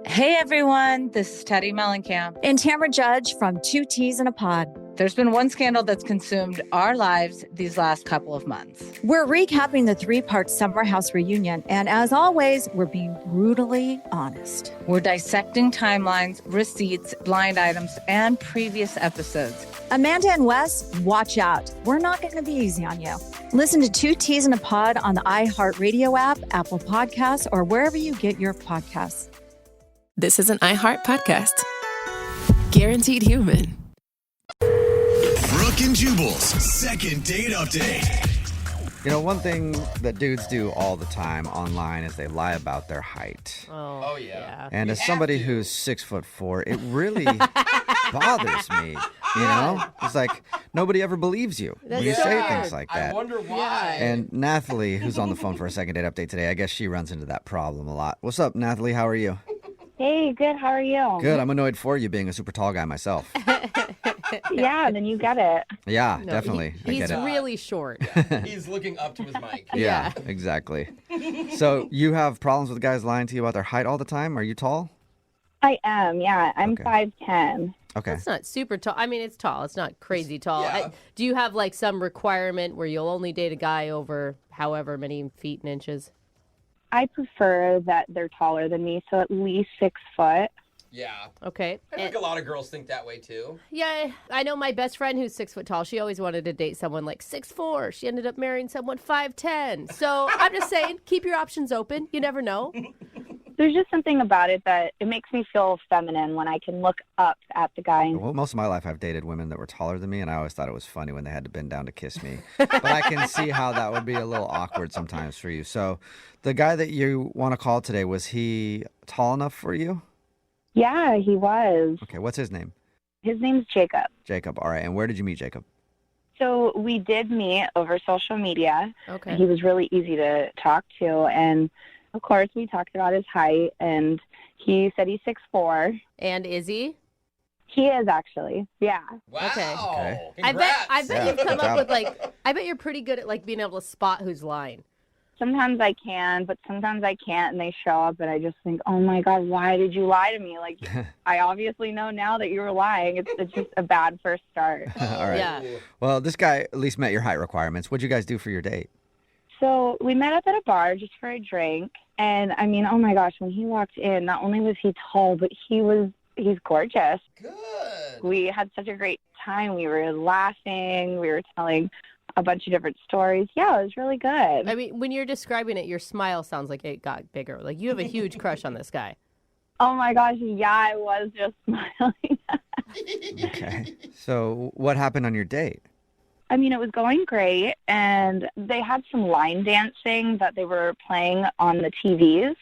Speaker 1: Hey everyone, this is Teddy Mellencamp and Tamara Judge from Two Teas in a Pod. There's been one scandal that's consumed our lives these last couple of months. We're recapping the 3-part Summer House reunion, and as always, we're being brutally honest. We're dissecting timelines, receipts, blind items, and previous episodes. Amanda and Wes, watch out. We're not going to be easy on you. Listen to Two Teas in a Pod on the iHeartRadio app, Apple Podcasts, or wherever you get your podcasts.
Speaker 4: This is an iHeart podcast. Guaranteed human.
Speaker 5: Brooke and Jubal's second date update.
Speaker 8: You know, one thing that dudes do all the time online is they lie about their height.
Speaker 2: Oh yeah.
Speaker 8: And as somebody who's 6'4", it really bothers me. You know, it's like nobody ever believes you when you say things like that.
Speaker 5: I wonder why.
Speaker 8: And Nathalie, who's on the phone for a second date update today, I guess she runs into that problem a lot. What's up, Nathalie? How are you?
Speaker 6: Hey, good. How are you?
Speaker 8: Good. I'm annoyed for you being a super tall guy myself.
Speaker 6: Yeah, then you get it.
Speaker 8: Yeah, definitely. I
Speaker 2: He's
Speaker 8: get it.
Speaker 2: really short.
Speaker 5: He's looking up to his mic.
Speaker 8: Yeah, exactly. So you have problems with guys lying to you about their height all the time? Are you tall?
Speaker 6: I am, yeah. I'm 5'10".
Speaker 8: Okay.
Speaker 2: It's not super tall. I mean, it's tall. It's not crazy tall. Do you have like some requirement where you'll only date a guy over however many feet and inches?
Speaker 6: I prefer that they're taller than me, so at least 6 foot.
Speaker 5: Yeah.
Speaker 2: Okay.
Speaker 5: I think a lot of girls think that way too.
Speaker 2: Yeah, I know my best friend who's 6 foot tall. She always wanted to date someone like 6'4". She ended up marrying someone 5'10". So I'm just saying, keep your options open. You never know.
Speaker 6: There's just something about it that it makes me feel feminine when I can look up at the guy.
Speaker 8: Well, most of my life I've dated women that were taller than me, and I always thought it was funny when they had to bend down to kiss me. But I can see how that would be a little awkward sometimes for you. So the guy that you want to call today, was he tall enough for you?
Speaker 6: Yeah, he was.
Speaker 8: Okay, what's his name?
Speaker 6: His name's Jacob.
Speaker 8: Jacob, all right. And where did you meet Jacob?
Speaker 6: So we did meet over social media.
Speaker 2: Okay.
Speaker 6: He was really easy to talk to, and of course, we talked about his height, and he said he's 6'4".
Speaker 2: And is he?
Speaker 6: He is actually, yeah.
Speaker 5: Wow.
Speaker 2: Okay.
Speaker 5: Congrats.
Speaker 2: I bet you've come up with I bet you're pretty good at being able to spot who's lying.
Speaker 6: Sometimes I can, but sometimes I can't, and they show up, and I just think, oh my God, why did you lie to me? Like, I obviously know now that you were lying. It's just a bad first start.
Speaker 8: All right.
Speaker 2: Yeah.
Speaker 8: Well, this guy at least met your height requirements. What'd you guys do for your date?
Speaker 6: So we met up at a bar just for a drink, and I mean, oh my gosh, when he walked in, not only was he tall, but he's gorgeous.
Speaker 5: Good.
Speaker 6: We had such a great time. We were laughing. We were telling a bunch of different stories. Yeah, it was really good.
Speaker 2: I mean, when you're describing it, your smile sounds like it got bigger. Like you have a huge crush on this guy.
Speaker 6: Oh my gosh, yeah, I was just smiling.
Speaker 8: Okay. So what happened on your date?
Speaker 6: I mean, it was going great, and they had some line dancing that they were playing on the TVs,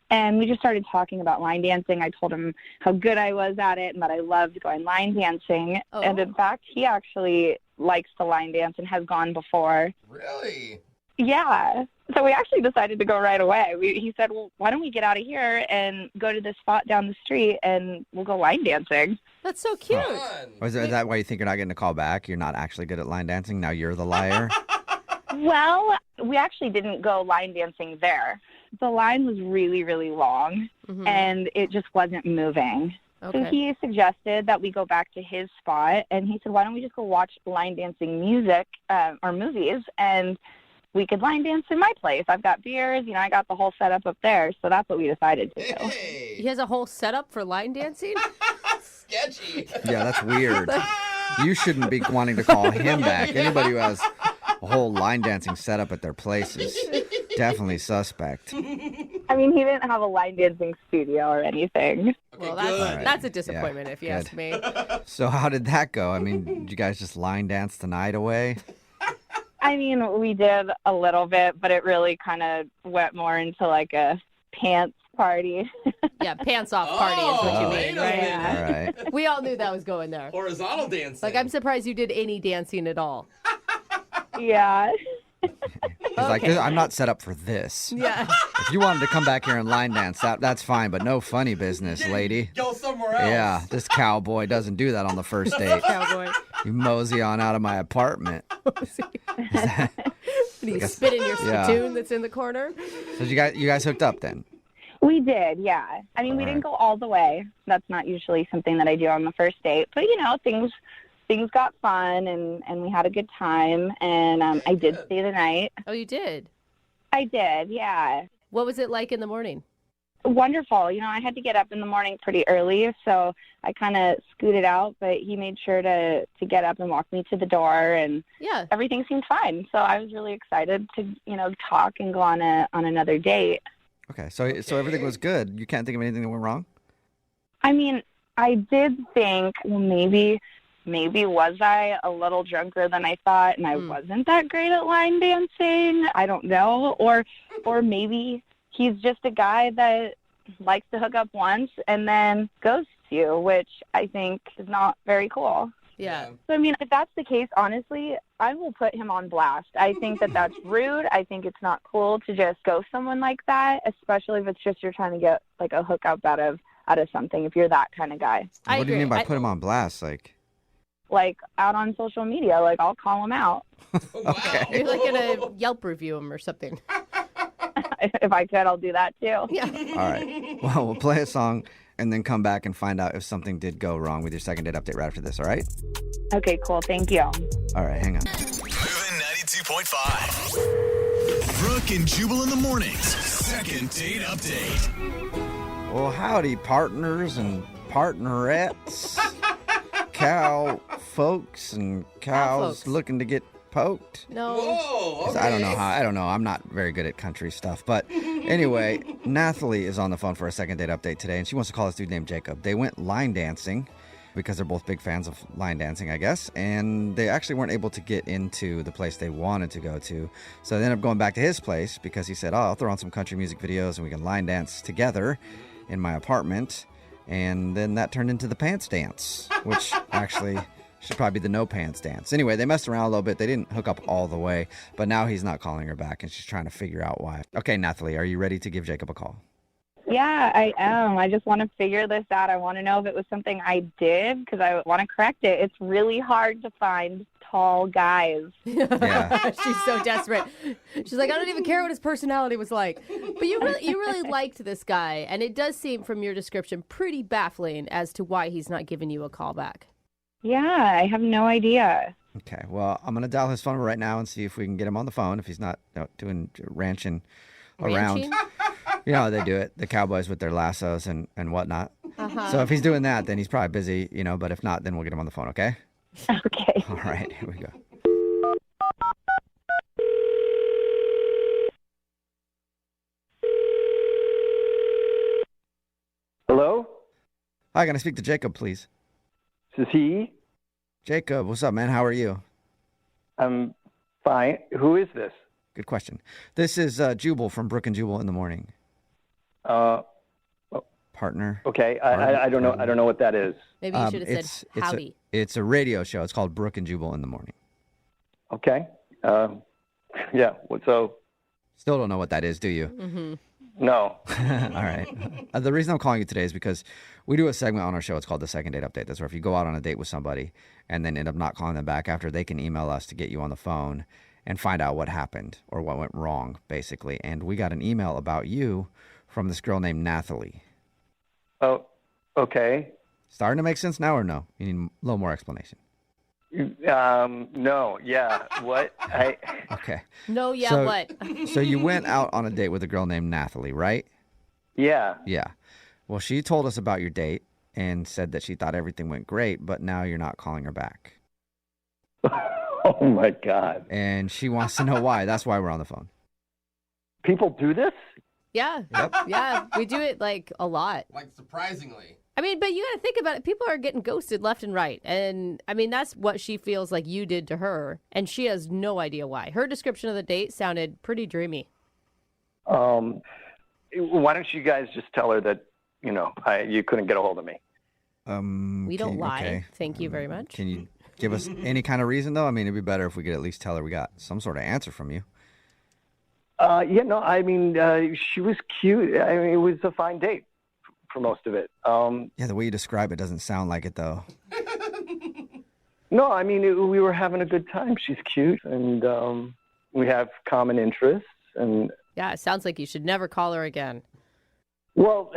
Speaker 6: and we just started talking about line dancing. I told him how good I was at it and that I loved going line dancing, and in fact, he actually likes to line dance and has gone before.
Speaker 5: Really?
Speaker 6: Yeah. So we actually decided to go right away. He said, well, why don't we get out of here and go to this spot down the street and we'll go line dancing.
Speaker 2: That's so cute.
Speaker 8: Or is that why you think you're not getting a call back? You're not actually good at line dancing? Now you're the liar?
Speaker 6: Well, we actually didn't go line dancing there. The line was really, really long, and it just wasn't moving.
Speaker 2: Okay.
Speaker 6: So he suggested that we go back to his spot, and he said, why don't we just go watch line dancing music or movies, and we could line dance in my place. I've got beers, I got the whole setup up there, so that's what we decided to do.
Speaker 2: He has a whole setup for line dancing?
Speaker 5: Sketchy.
Speaker 8: Yeah, that's weird. You shouldn't be wanting to call him back. Anybody who has a whole line dancing setup at their place is definitely suspect.
Speaker 6: I mean, he didn't have a line dancing studio or anything.
Speaker 2: Well, that's a disappointment if you
Speaker 8: good.
Speaker 2: ask me.
Speaker 8: So how did that go? I mean, did you guys just line dance the night away?
Speaker 6: I mean, we did a little bit, but it really kind of went more into like a pants party.
Speaker 2: Yeah, pants off party is what you mean, right?
Speaker 8: All right.
Speaker 2: We all knew that was going there.
Speaker 5: Horizontal dancing.
Speaker 2: Like, I'm surprised you did any dancing at all.
Speaker 6: Yeah.
Speaker 8: He's like, I'm not set up for this.
Speaker 2: Yeah.
Speaker 8: If you wanted to come back here and line dance, that's fine, but no funny business, lady.
Speaker 5: Go somewhere else.
Speaker 8: Yeah, this cowboy doesn't do that on the first date.
Speaker 2: Cowboy.
Speaker 8: You mosey on out of my apartment.
Speaker 2: You spit in your spittoon that's in the corner.
Speaker 8: So you guys hooked up then?
Speaker 6: We did, yeah. I mean, we didn't go all the way. That's not usually something that I do on the first date. But, things got fun, and we had a good time, and I did stay the night.
Speaker 2: Oh, you did?
Speaker 6: I did, yeah.
Speaker 2: What was it like in the morning?
Speaker 6: Wonderful. I had to get up in the morning pretty early, so I kind of scooted out, but he made sure to get up and walk me to the door, and everything seemed fine. So I was really excited to, talk and go on another date.
Speaker 8: Okay, so everything was good. You can't think of anything that went wrong?
Speaker 6: I mean, I did think, well, maybe was I a little drunker than I thought, and I wasn't that great at line dancing? I don't know. Or maybe he's just a guy that likes to hook up once and then ghosts you, which I think is not very cool.
Speaker 2: Yeah.
Speaker 6: So, I mean, if that's the case, honestly, I will put him on blast. I think that that's rude. I think it's not cool to just ghost someone like that, especially if it's just you're trying to get, like, a hookup out of something, if you're that kind of guy.
Speaker 8: What do you mean by put him on blast?
Speaker 6: Like, out on social media. Like, I'll call him out.
Speaker 8: Okay.
Speaker 2: You're like going to Yelp review him or something.
Speaker 6: If I could, I'll do that, too.
Speaker 2: Yeah.
Speaker 8: All right. Well, we'll play a song and then come back and find out if something did go wrong with your second date update right after this, all right?
Speaker 6: Okay, cool. Thank you.
Speaker 8: All right, hang on.
Speaker 3: Moving 92.5. Brooke and Jubal in the mornings. Second date update.
Speaker 8: Well, howdy, partners and partnerettes. Cow folks and cows looking to get poked.
Speaker 2: No.
Speaker 5: Whoa, okay.
Speaker 8: I don't know. I'm not very good at country stuff. But anyway, Nathalie is on the phone for a second date update today, and she wants to call this dude named Jacob. They went line dancing because they're both big fans of line dancing, I guess. And they actually weren't able to get into the place they wanted to go to. So they ended up going back to his place because he said, I'll throw on some country music videos and we can line dance together in my apartment. And then that turned into the pants dance, which actually should probably be the no pants dance. Anyway, they messed around a little bit. They didn't hook up all the way, but now he's not calling her back and she's trying to figure out why. Okay, Nathalie, are you ready to give Jacob a call?
Speaker 6: Yeah, I am. I just want to figure this out. I want to know if it was something I did because I want to correct it. It's really hard to find tall guys.
Speaker 8: Yeah.
Speaker 2: She's so desperate. She's like, I don't even care what his personality was like. But you really liked this guy, and it does seem from your description pretty baffling as to why he's not giving you a call back.
Speaker 6: Yeah, I have no idea.
Speaker 8: Okay, well, I'm going to dial his phone right now and see if we can get him on the phone if he's not doing ranching around. You know how they do it, the cowboys with their lassos and whatnot.
Speaker 2: Uh-huh.
Speaker 8: So if he's doing that, then he's probably busy, but if not, then we'll get him on the phone, okay?
Speaker 6: Okay.
Speaker 8: All right, here we go.
Speaker 14: Hello?
Speaker 8: Hi, can I speak to Jacob, please?
Speaker 14: This is he?
Speaker 8: Jacob, what's up, man? How are you?
Speaker 14: I'm fine. Who is this?
Speaker 8: Good question. This is Jubal from Brooke and Jubal in the morning. Partner.
Speaker 14: Okay, I don't know. I don't know what that is.
Speaker 2: Maybe you should have said howdy.
Speaker 8: It's a radio show. It's called Brooke and Jubal in the morning.
Speaker 14: Okay. Yeah. So.
Speaker 8: Still don't know what that is, do you?
Speaker 2: Mm-hmm.
Speaker 14: No.
Speaker 8: All right. The reason I'm calling you today is because we do a segment on our show. It's called the Second Date Update. That's where if you go out on a date with somebody and then end up not calling them back after, they can email us to get you on the phone
Speaker 13: and find out what happened or what went wrong, basically. And we got an email about you from this girl named Nathalie.
Speaker 14: Oh, okay.
Speaker 13: Starting to make sense now or no? You need a little more explanation.
Speaker 14: No, yeah. What?
Speaker 13: Okay.
Speaker 2: No, yeah,
Speaker 13: So-
Speaker 2: what?
Speaker 13: So you went out on a date with a girl named Nathalie, right?
Speaker 14: Yeah.
Speaker 13: Yeah. Well, she told us about your date and said that she thought everything went great, but now you're not calling her back.
Speaker 14: Oh, my God.
Speaker 13: And she wants to know why. That's why we're on the phone.
Speaker 14: People do this?
Speaker 2: Yeah. Yeah, we do it like a lot.
Speaker 5: Like, surprisingly.
Speaker 2: I mean, but you got to think about it. People are getting ghosted left and right. And I mean, that's what she feels like you did to her. And she has no idea why. Her description of the date sounded pretty dreamy.
Speaker 14: Why don't you guys just tell her that, you couldn't get a hold of me?
Speaker 2: We don't lie.
Speaker 13: Okay.
Speaker 2: Thank you very much.
Speaker 13: Can you give us any kind of reason, though? I mean, it'd be better if we could at least tell her we got some sort of answer from you.
Speaker 14: She was cute. I mean, it was a fine date for most of it.
Speaker 13: Yeah, the way you describe it doesn't sound like it, though.
Speaker 14: No, I mean, we were having a good time. She's cute, and we have common interests. And
Speaker 2: Yeah, it sounds like you should never call her again.
Speaker 14: well,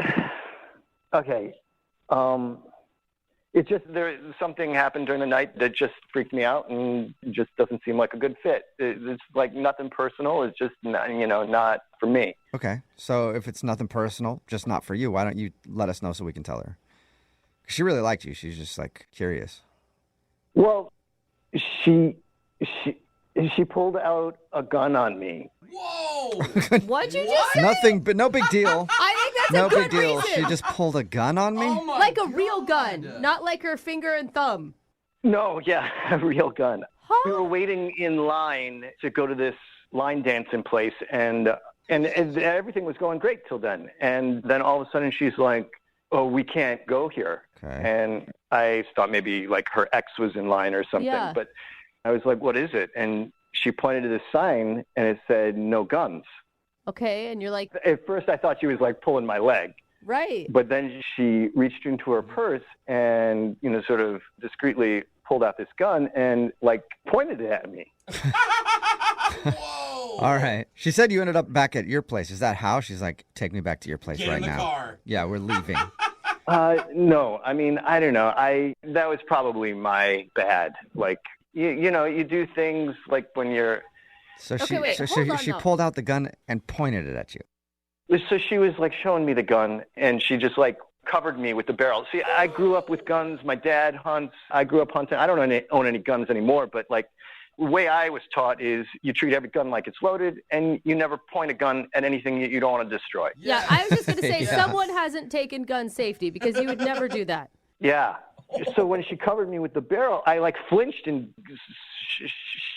Speaker 14: okay. It's just something happened during the night that just freaked me out, and just doesn't seem like a good fit. It's like nothing personal. It's just not for me.
Speaker 13: Okay, so if it's nothing personal, just not for you, why don't you let us know so we can tell her? 'Cause she really liked you. She's just like curious.
Speaker 14: Well, she pulled out a gun on me.
Speaker 5: Whoa!
Speaker 2: What'd you just say?
Speaker 13: Nothing, but no big deal.
Speaker 2: I think that's
Speaker 13: No
Speaker 2: a good
Speaker 13: big deal.
Speaker 2: reason.
Speaker 13: She just pulled a gun on me?
Speaker 5: Oh my
Speaker 2: Like a real gun, not like her finger and thumb.
Speaker 14: No, yeah, a real gun. We were waiting in line to go to this line dancing place, and everything was going great till then. And then all of a sudden she's like, "Oh, we can't go here."
Speaker 13: Okay.
Speaker 14: And I thought maybe like her ex was in line or something.
Speaker 2: Yeah.
Speaker 14: But I was like, "What is it?" And she pointed to the sign, and it said, "No guns."
Speaker 2: Okay, and you're like,
Speaker 14: At first I thought she was like pulling my leg.
Speaker 2: right.
Speaker 14: But then she reached into her purse and, sort of discreetly pulled out this gun and like pointed it at me.
Speaker 5: Whoa!
Speaker 13: All right. She said you ended up back at your place. Is that how? She's like, take me back to your place
Speaker 5: Get
Speaker 13: right
Speaker 5: in the
Speaker 13: now.
Speaker 5: car.
Speaker 13: Yeah, we're leaving.
Speaker 14: No, I mean, I don't know. That was probably my bad. Like, you do things like when you're.
Speaker 13: So
Speaker 2: Okay, wait, hold on,
Speaker 13: she
Speaker 2: though.
Speaker 13: pulled out the gun and pointed it at you.
Speaker 14: So she was like showing me the gun, and she just like covered me with the barrel. See, I grew up with guns. My dad hunts. I grew up hunting. I don't own any guns anymore, but like the way I was taught is you treat every gun like it's loaded, and you never point a gun at anything that you don't want to destroy.
Speaker 2: Yeah, I was just going to say,
Speaker 13: Yeah.
Speaker 2: someone hasn't taken gun safety because you would never do that.
Speaker 14: Yeah. So when she covered me with the barrel, I like flinched and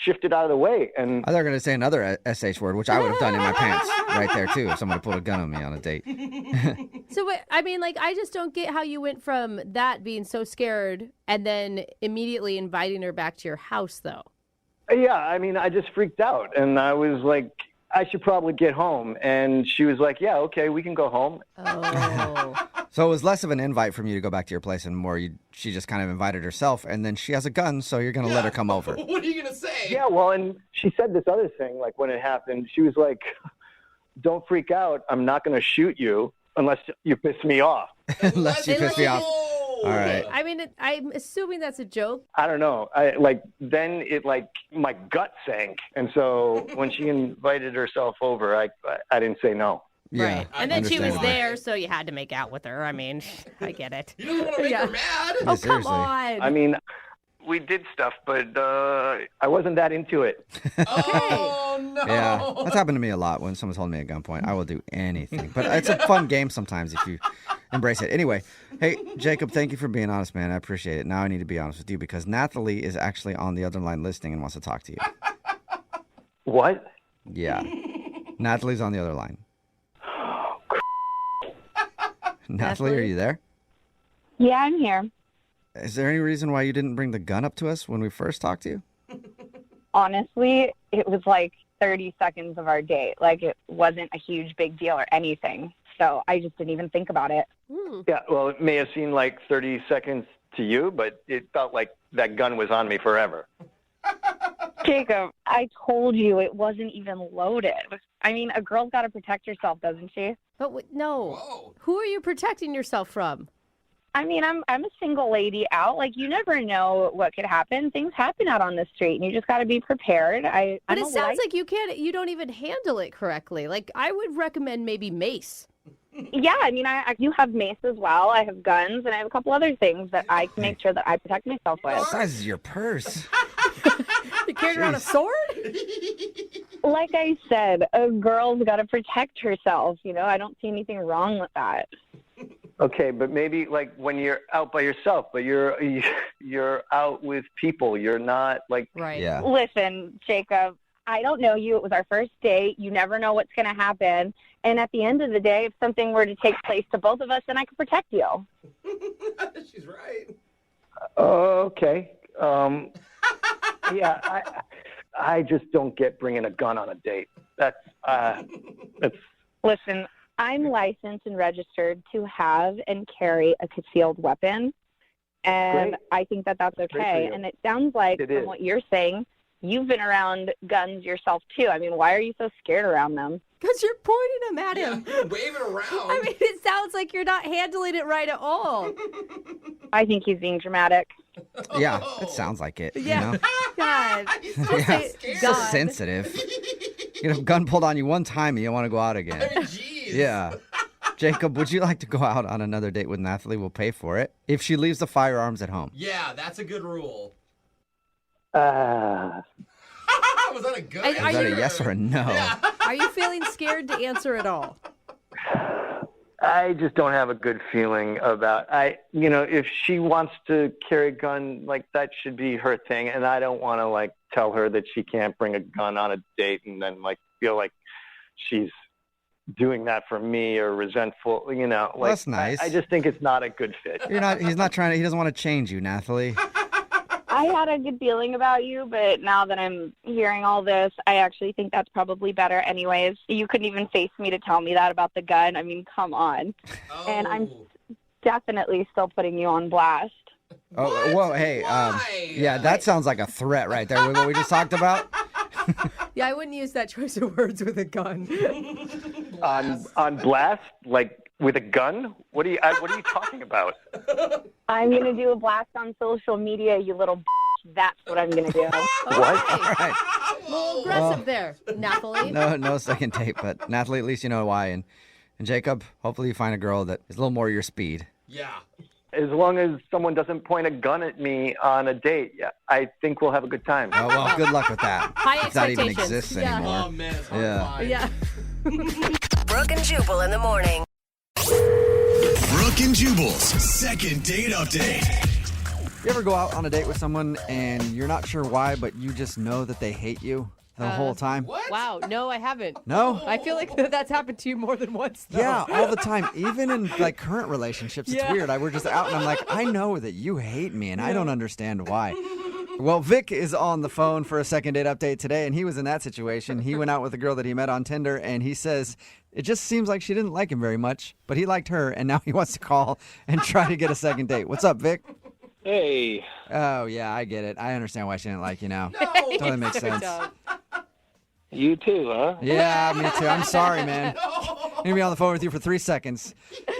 Speaker 14: shifted out of the way. And
Speaker 13: I thought you were going to say another SH word, which I would have done in my pants right there, too, if someone had pulled a gun on me on a date.
Speaker 2: So, I mean, like, I just don't get how you went from that being so scared and then immediately inviting her back to your house, though.
Speaker 14: yeah, I mean, I just freaked out, and I was like, I should probably get home. And she was like, yeah, okay, we can go home.
Speaker 2: Oh.
Speaker 13: So it was less of an invite from you to go back to your place and more she just kind of invited herself, and then she has a gun, so you're going to let her come over.
Speaker 5: What are you gonna say?
Speaker 14: Yeah, well, and she said this other thing, like when it happened, she was like, don't freak out. I'm not going to shoot you unless you piss me off.
Speaker 13: Unless you piss me off. All right.
Speaker 2: I mean, I'm assuming that's a joke.
Speaker 14: I don't know. Then it my gut sank. And so when she invited herself over, I didn't say no.
Speaker 13: Yeah.
Speaker 2: Right. And then she was
Speaker 13: understandable.
Speaker 2: there, so you had to make out with her. I mean, I get it.
Speaker 5: You don't want to make her mad.
Speaker 2: Oh, come
Speaker 13: seriously.
Speaker 2: on.
Speaker 14: I mean, we did stuff, but I wasn't that into it.
Speaker 5: Oh no.
Speaker 13: Yeah, that's happened to me a lot when someone's holding me at gunpoint. I will do anything. But it's a fun game sometimes if you embrace it. Anyway, hey, Jacob, thank you for being honest, man. I appreciate it. Now I need to be honest with you because Nathalie is actually on the other line listening and wants to talk to you.
Speaker 14: What?
Speaker 13: Yeah. Nathalie's on the other line. Nathalie, are you there?
Speaker 6: Yeah, I'm here.
Speaker 13: Is there any reason why you didn't bring the gun up to us when we first talked to you?
Speaker 6: Honestly, it was like 30 seconds of our date. Like, it wasn't a huge big deal or anything. So I just didn't even think about it.
Speaker 14: Yeah, well, it may have seemed like 30 seconds to you, but it felt like that gun was on me forever.
Speaker 6: Jacob, I told you it wasn't even loaded. I mean, a girl's got to protect herself, doesn't she?
Speaker 2: But no. Who are you protecting yourself from?
Speaker 6: I mean, I'm a single lady out. Like, you never know what could happen. Things happen out on the street, and you just got to be prepared.
Speaker 2: But it sounds like you don't even handle it correctly. Like, I would recommend maybe mace.
Speaker 6: Yeah, I mean, I do have mace as well. I have guns, and I have a couple other things that I can make sure that I protect myself with.
Speaker 13: What size is your purse?
Speaker 2: You carrying around a sword?
Speaker 6: Like I said, a girl's got to protect herself. You know, I don't see anything wrong with that.
Speaker 14: Okay, but maybe like when you're out by yourself, but you're out with people. You're not like
Speaker 2: right.
Speaker 13: Yeah.
Speaker 6: Listen, Jacob, I don't know you. It was our first date. You never know what's going to happen. And at the end of the day, if something were to take place to both of us, then I could protect you.
Speaker 5: She's right.
Speaker 14: Okay. Yeah, I just don't get bringing a gun on a date. That's.
Speaker 6: Listen, I'm licensed and registered to have and carry a concealed weapon, and
Speaker 14: Great.
Speaker 6: I think that that's
Speaker 14: Great for
Speaker 6: okay.
Speaker 14: you.
Speaker 6: And it sounds like,
Speaker 14: It
Speaker 6: from
Speaker 14: is.
Speaker 6: what you're saying, you've been around guns yourself too. I mean, why are you so scared around them?
Speaker 2: Because you're pointing them at him.
Speaker 5: Yeah, waving around.
Speaker 2: I mean, it sounds like you're not handling it right at all.
Speaker 6: I think he's being dramatic.
Speaker 13: Yeah, it sounds like it.
Speaker 2: Yeah.
Speaker 13: You know?
Speaker 2: God.
Speaker 13: Yeah. It's so
Speaker 2: God.
Speaker 13: sensitive. You get a gun pulled on you one time and you want to go out again.
Speaker 5: I mean, jeez.
Speaker 13: Yeah. Jacob, would you like to go out on another date with Nathalie? We'll pay for it. If she leaves the firearms at home.
Speaker 5: Yeah, that's a good rule. Was that a good
Speaker 13: Is that a yes or a no?
Speaker 2: Are you feeling scared to answer at all?
Speaker 14: I just don't have a good feeling about. If she wants to carry a gun, like that should be her thing, and I don't want to like tell her that she can't bring a gun on a date, and then like feel like she's doing that for me or resentful. You know, like
Speaker 13: that's nice.
Speaker 14: I just think it's not a good fit.
Speaker 13: He's not trying to. He doesn't want to change you, Nathalie.
Speaker 6: I had a good feeling about you, but now that I'm hearing all this, I actually think that's probably better anyways. You couldn't even face me to tell me that about the gun. I mean, come on.
Speaker 5: Oh.
Speaker 6: And I'm definitely still putting you on blast.
Speaker 13: Oh, whoa, hey, yeah, that sounds like a threat right there with what we just talked about.
Speaker 2: Yeah, I wouldn't use that choice of words with a gun.
Speaker 14: On blast, like with a gun? What are you talking about?
Speaker 6: I'm going to do a blast on social media, you little bitch. That's what I'm going to do.
Speaker 14: What?
Speaker 13: All right.
Speaker 2: A little aggressive there, Nathalie.
Speaker 13: No second date, but Nathalie, at least you know why. And Jacob, hopefully you find a girl that is a little more your speed.
Speaker 5: Yeah.
Speaker 14: As long as someone doesn't point a gun at me on a date, yeah, I think we'll have a good time.
Speaker 13: Oh, well, good luck with that.
Speaker 2: High
Speaker 13: if that even
Speaker 2: expectations.
Speaker 13: exists
Speaker 2: Yeah.
Speaker 13: anymore.
Speaker 5: Oh, man, it's hard
Speaker 13: Yeah.
Speaker 5: to find.
Speaker 2: Yeah.
Speaker 15: Brooke and Jubal in the morning.
Speaker 3: Brooke and Jubal's second date update.
Speaker 13: You ever go out on a date with someone and you're not sure why, but you just know that they hate you the whole time?
Speaker 5: What?
Speaker 2: Wow. No, I haven't.
Speaker 13: No?
Speaker 2: I feel like that's happened to you more than once, though.
Speaker 13: Yeah, all the time. Even in like current relationships, it's
Speaker 2: Yeah.
Speaker 13: weird. We're just out and I'm like, I know that you hate me and I don't understand why. Well, Vic is on the phone for a second date update today, and he was in that situation. He went out with a girl that he met on Tinder, and he says it just seems like she didn't like him very much, but he liked her, and now he wants to call and try to get a second date. What's up, Vic?
Speaker 16: Hey.
Speaker 13: Oh, yeah, I get it. I understand why she didn't like you now. Totally makes sense.
Speaker 16: You too, huh?
Speaker 13: Yeah, me too. I'm sorry, man. I'm going to be on the phone with you for 3 seconds.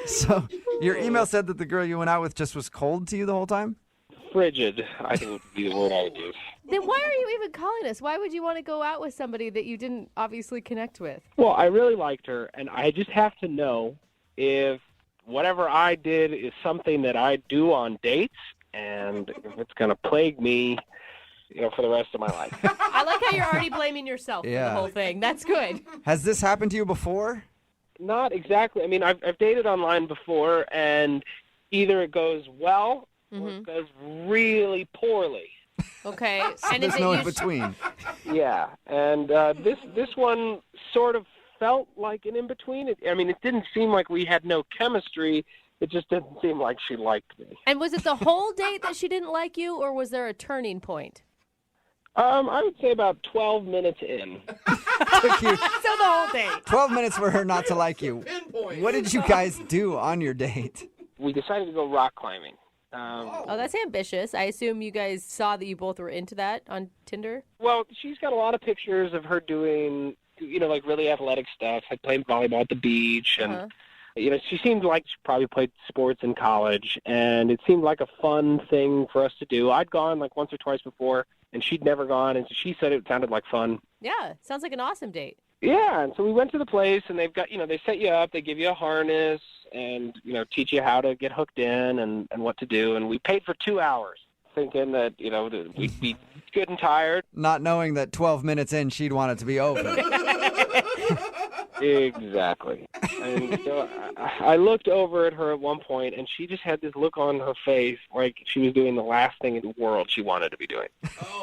Speaker 13: So your email said that the girl you went out with just was cold to you the whole time?
Speaker 16: Frigid, I think would be the word I would use.
Speaker 2: Then why are you even calling us? Why would you want to go out with somebody that you didn't obviously connect with?
Speaker 16: Well, I really liked her, and I just have to know if whatever I did is something that I do on dates, and if it's going to plague me, for the rest of my life.
Speaker 2: I like how you're already blaming yourself for the
Speaker 13: Yeah.
Speaker 2: whole thing. That's good.
Speaker 13: Has this happened to you before?
Speaker 16: Not exactly. I mean, I've dated online before, and either it goes well or it goes really poorly.
Speaker 2: Okay.
Speaker 13: And there's no in between.
Speaker 16: Yeah, and this one sort of felt like an in-between. It didn't seem like we had no chemistry. It just didn't seem like she liked me.
Speaker 2: And was it the whole date that she didn't like you, or was there a turning point?
Speaker 16: I would say about 12 minutes in.
Speaker 13: Took you
Speaker 2: So the whole date.
Speaker 13: 12 minutes for her not to like you. What did you guys do on your date?
Speaker 16: We decided to go rock climbing.
Speaker 2: Oh, that's ambitious. I assume you guys saw that you both were into that on Tinder?
Speaker 16: Well, she's got a lot of pictures of her doing, like really athletic stuff, like playing volleyball at the beach. And, she seemed like she probably played sports in college. And it seemed like a fun thing for us to do. I'd gone like once or twice before, and she'd never gone. And so she said it sounded like fun.
Speaker 2: Yeah, sounds like an awesome date.
Speaker 16: Yeah, and so we went to the place, and they've got, they set you up, they give you a harness, and, teach you how to get hooked in and what to do. And we paid for 2 hours, thinking that, that we'd be good and tired.
Speaker 13: Not knowing that 12 minutes in, she'd want it to be over.
Speaker 16: Exactly. And so I looked over at her at one point, and she just had this look on her face like she was doing the last thing in the world she wanted to be doing.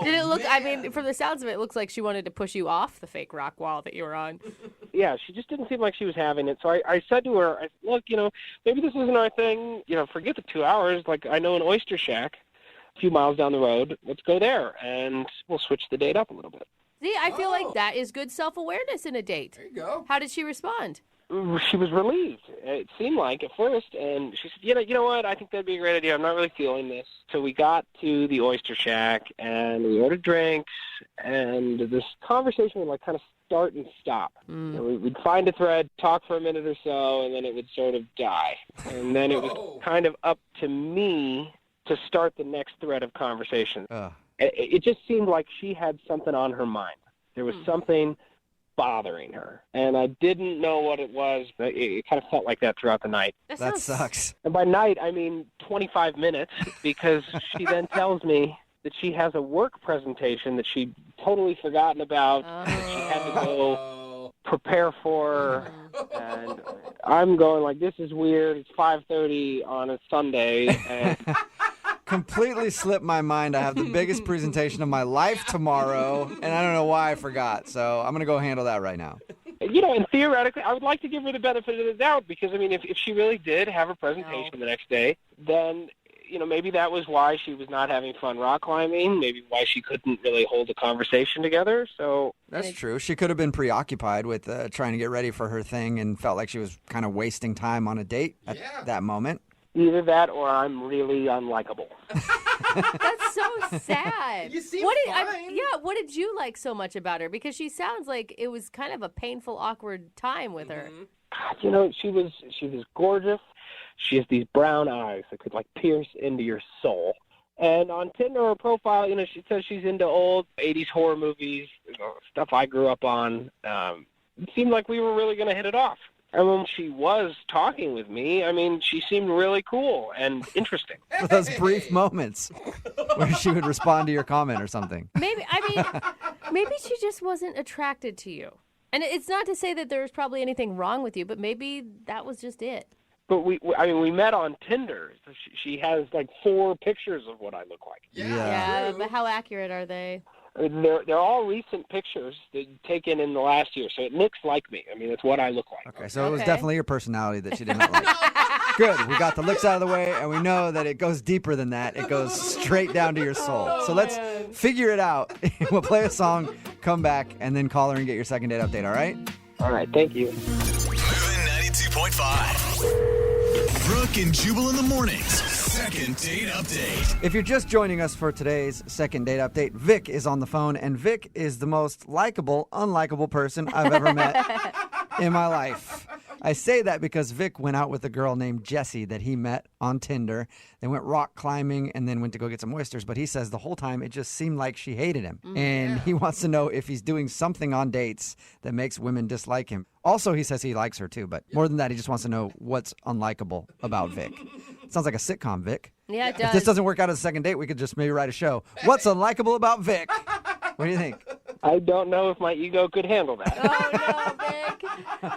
Speaker 2: Did it look, from the sounds of it, it looks like she wanted to push you off the fake rock wall that you were on.
Speaker 16: Yeah, she just didn't seem like she was having it. So I said to her, look, maybe this isn't our thing. Forget the 2 hours. Like, I know an oyster shack a few miles down the road. Let's go there, and we'll switch the date up a little bit.
Speaker 2: See, I feel like that is good self-awareness in a date.
Speaker 5: There you go.
Speaker 2: How did she respond?
Speaker 16: She was relieved, it seemed like, at first, and she said, you know what, I think that'd be a great idea. I'm not really feeling this. So we got to the oyster shack, and we ordered drinks, and this conversation would, kind of start and stop. We'd find a thread, talk for a minute or so, and then it would sort of die. And then it was kind of up to me to start the next thread of conversation. It just seemed like she had something on her mind. There was something bothering her, and I didn't know what it was. It kind of felt like that throughout the night.
Speaker 13: That sucks.
Speaker 16: And by night, I mean 25 minutes, because she then tells me that she has a work presentation that she'd totally forgotten about, that she had to go prepare for, and I'm going like, this is weird. It's 5:30 on a Sunday, and...
Speaker 13: Completely slipped my mind. I have the biggest presentation of my life tomorrow, and I don't know why I forgot. So I'm going to go handle that right now.
Speaker 16: And theoretically, I would like to give her the benefit of the doubt, because, if she really did have a presentation the next day, then, maybe that was why she was not having fun rock climbing, maybe why she couldn't really hold a conversation together. So
Speaker 13: that's true. She could have been preoccupied with trying to get ready for her thing and felt like she was kind of wasting time on a date at that moment.
Speaker 16: Either that, or I'm really unlikable.
Speaker 2: That's so sad.
Speaker 5: You seem
Speaker 2: fine. What did you like so much about her? Because she sounds like it was kind of a painful, awkward time with her.
Speaker 16: She was gorgeous. She has these brown eyes that could pierce into your soul. And on Tinder, her profile, she says she's into old 80s horror movies, stuff I grew up on. It seemed like we were really going to hit it off. And when she was talking with me, she seemed really cool and interesting.
Speaker 13: For those brief moments where she would respond to your comment or something.
Speaker 2: Maybe she just wasn't attracted to you. And it's not to say that there's probably anything wrong with you, but maybe that was just it.
Speaker 16: But we met on Tinder. So she has 4 pictures of what I look like.
Speaker 2: Yeah, but how accurate are they?
Speaker 16: They're all recent pictures taken in the last year, so it looks like me. It's what I look like.
Speaker 13: Okay, so it was definitely your personality that she didn't like. Good, we got the looks out of the way, and we know that it goes deeper than that. It goes straight down to your soul. So let's figure it out. We'll play a song, come back, and then call her and get your second date update, all right?
Speaker 16: All right, thank you.
Speaker 3: Moving 92.5. Brooke and Jubal in the mornings. Second date update.
Speaker 13: If you're just joining us for today's second date update, Vic is on the phone, and Vic is the most likable, unlikable person I've ever met in my life. I say that because Vic went out with a girl named Jessie that he met on Tinder. They went rock climbing and then went to go get some oysters, but he says the whole time it just seemed like she hated him. And he wants to know if he's doing something on dates that makes women dislike him. Also, he says he likes her too, but more than that, he just wants to know what's unlikable about Vic. Sounds like a sitcom, Vic.
Speaker 2: Yeah, it does.
Speaker 13: If this doesn't work out as a second date, we could just maybe write a show. What's unlikable about Vic? What do you think?
Speaker 16: I don't know if my ego could handle that.
Speaker 2: Oh, no, Vic.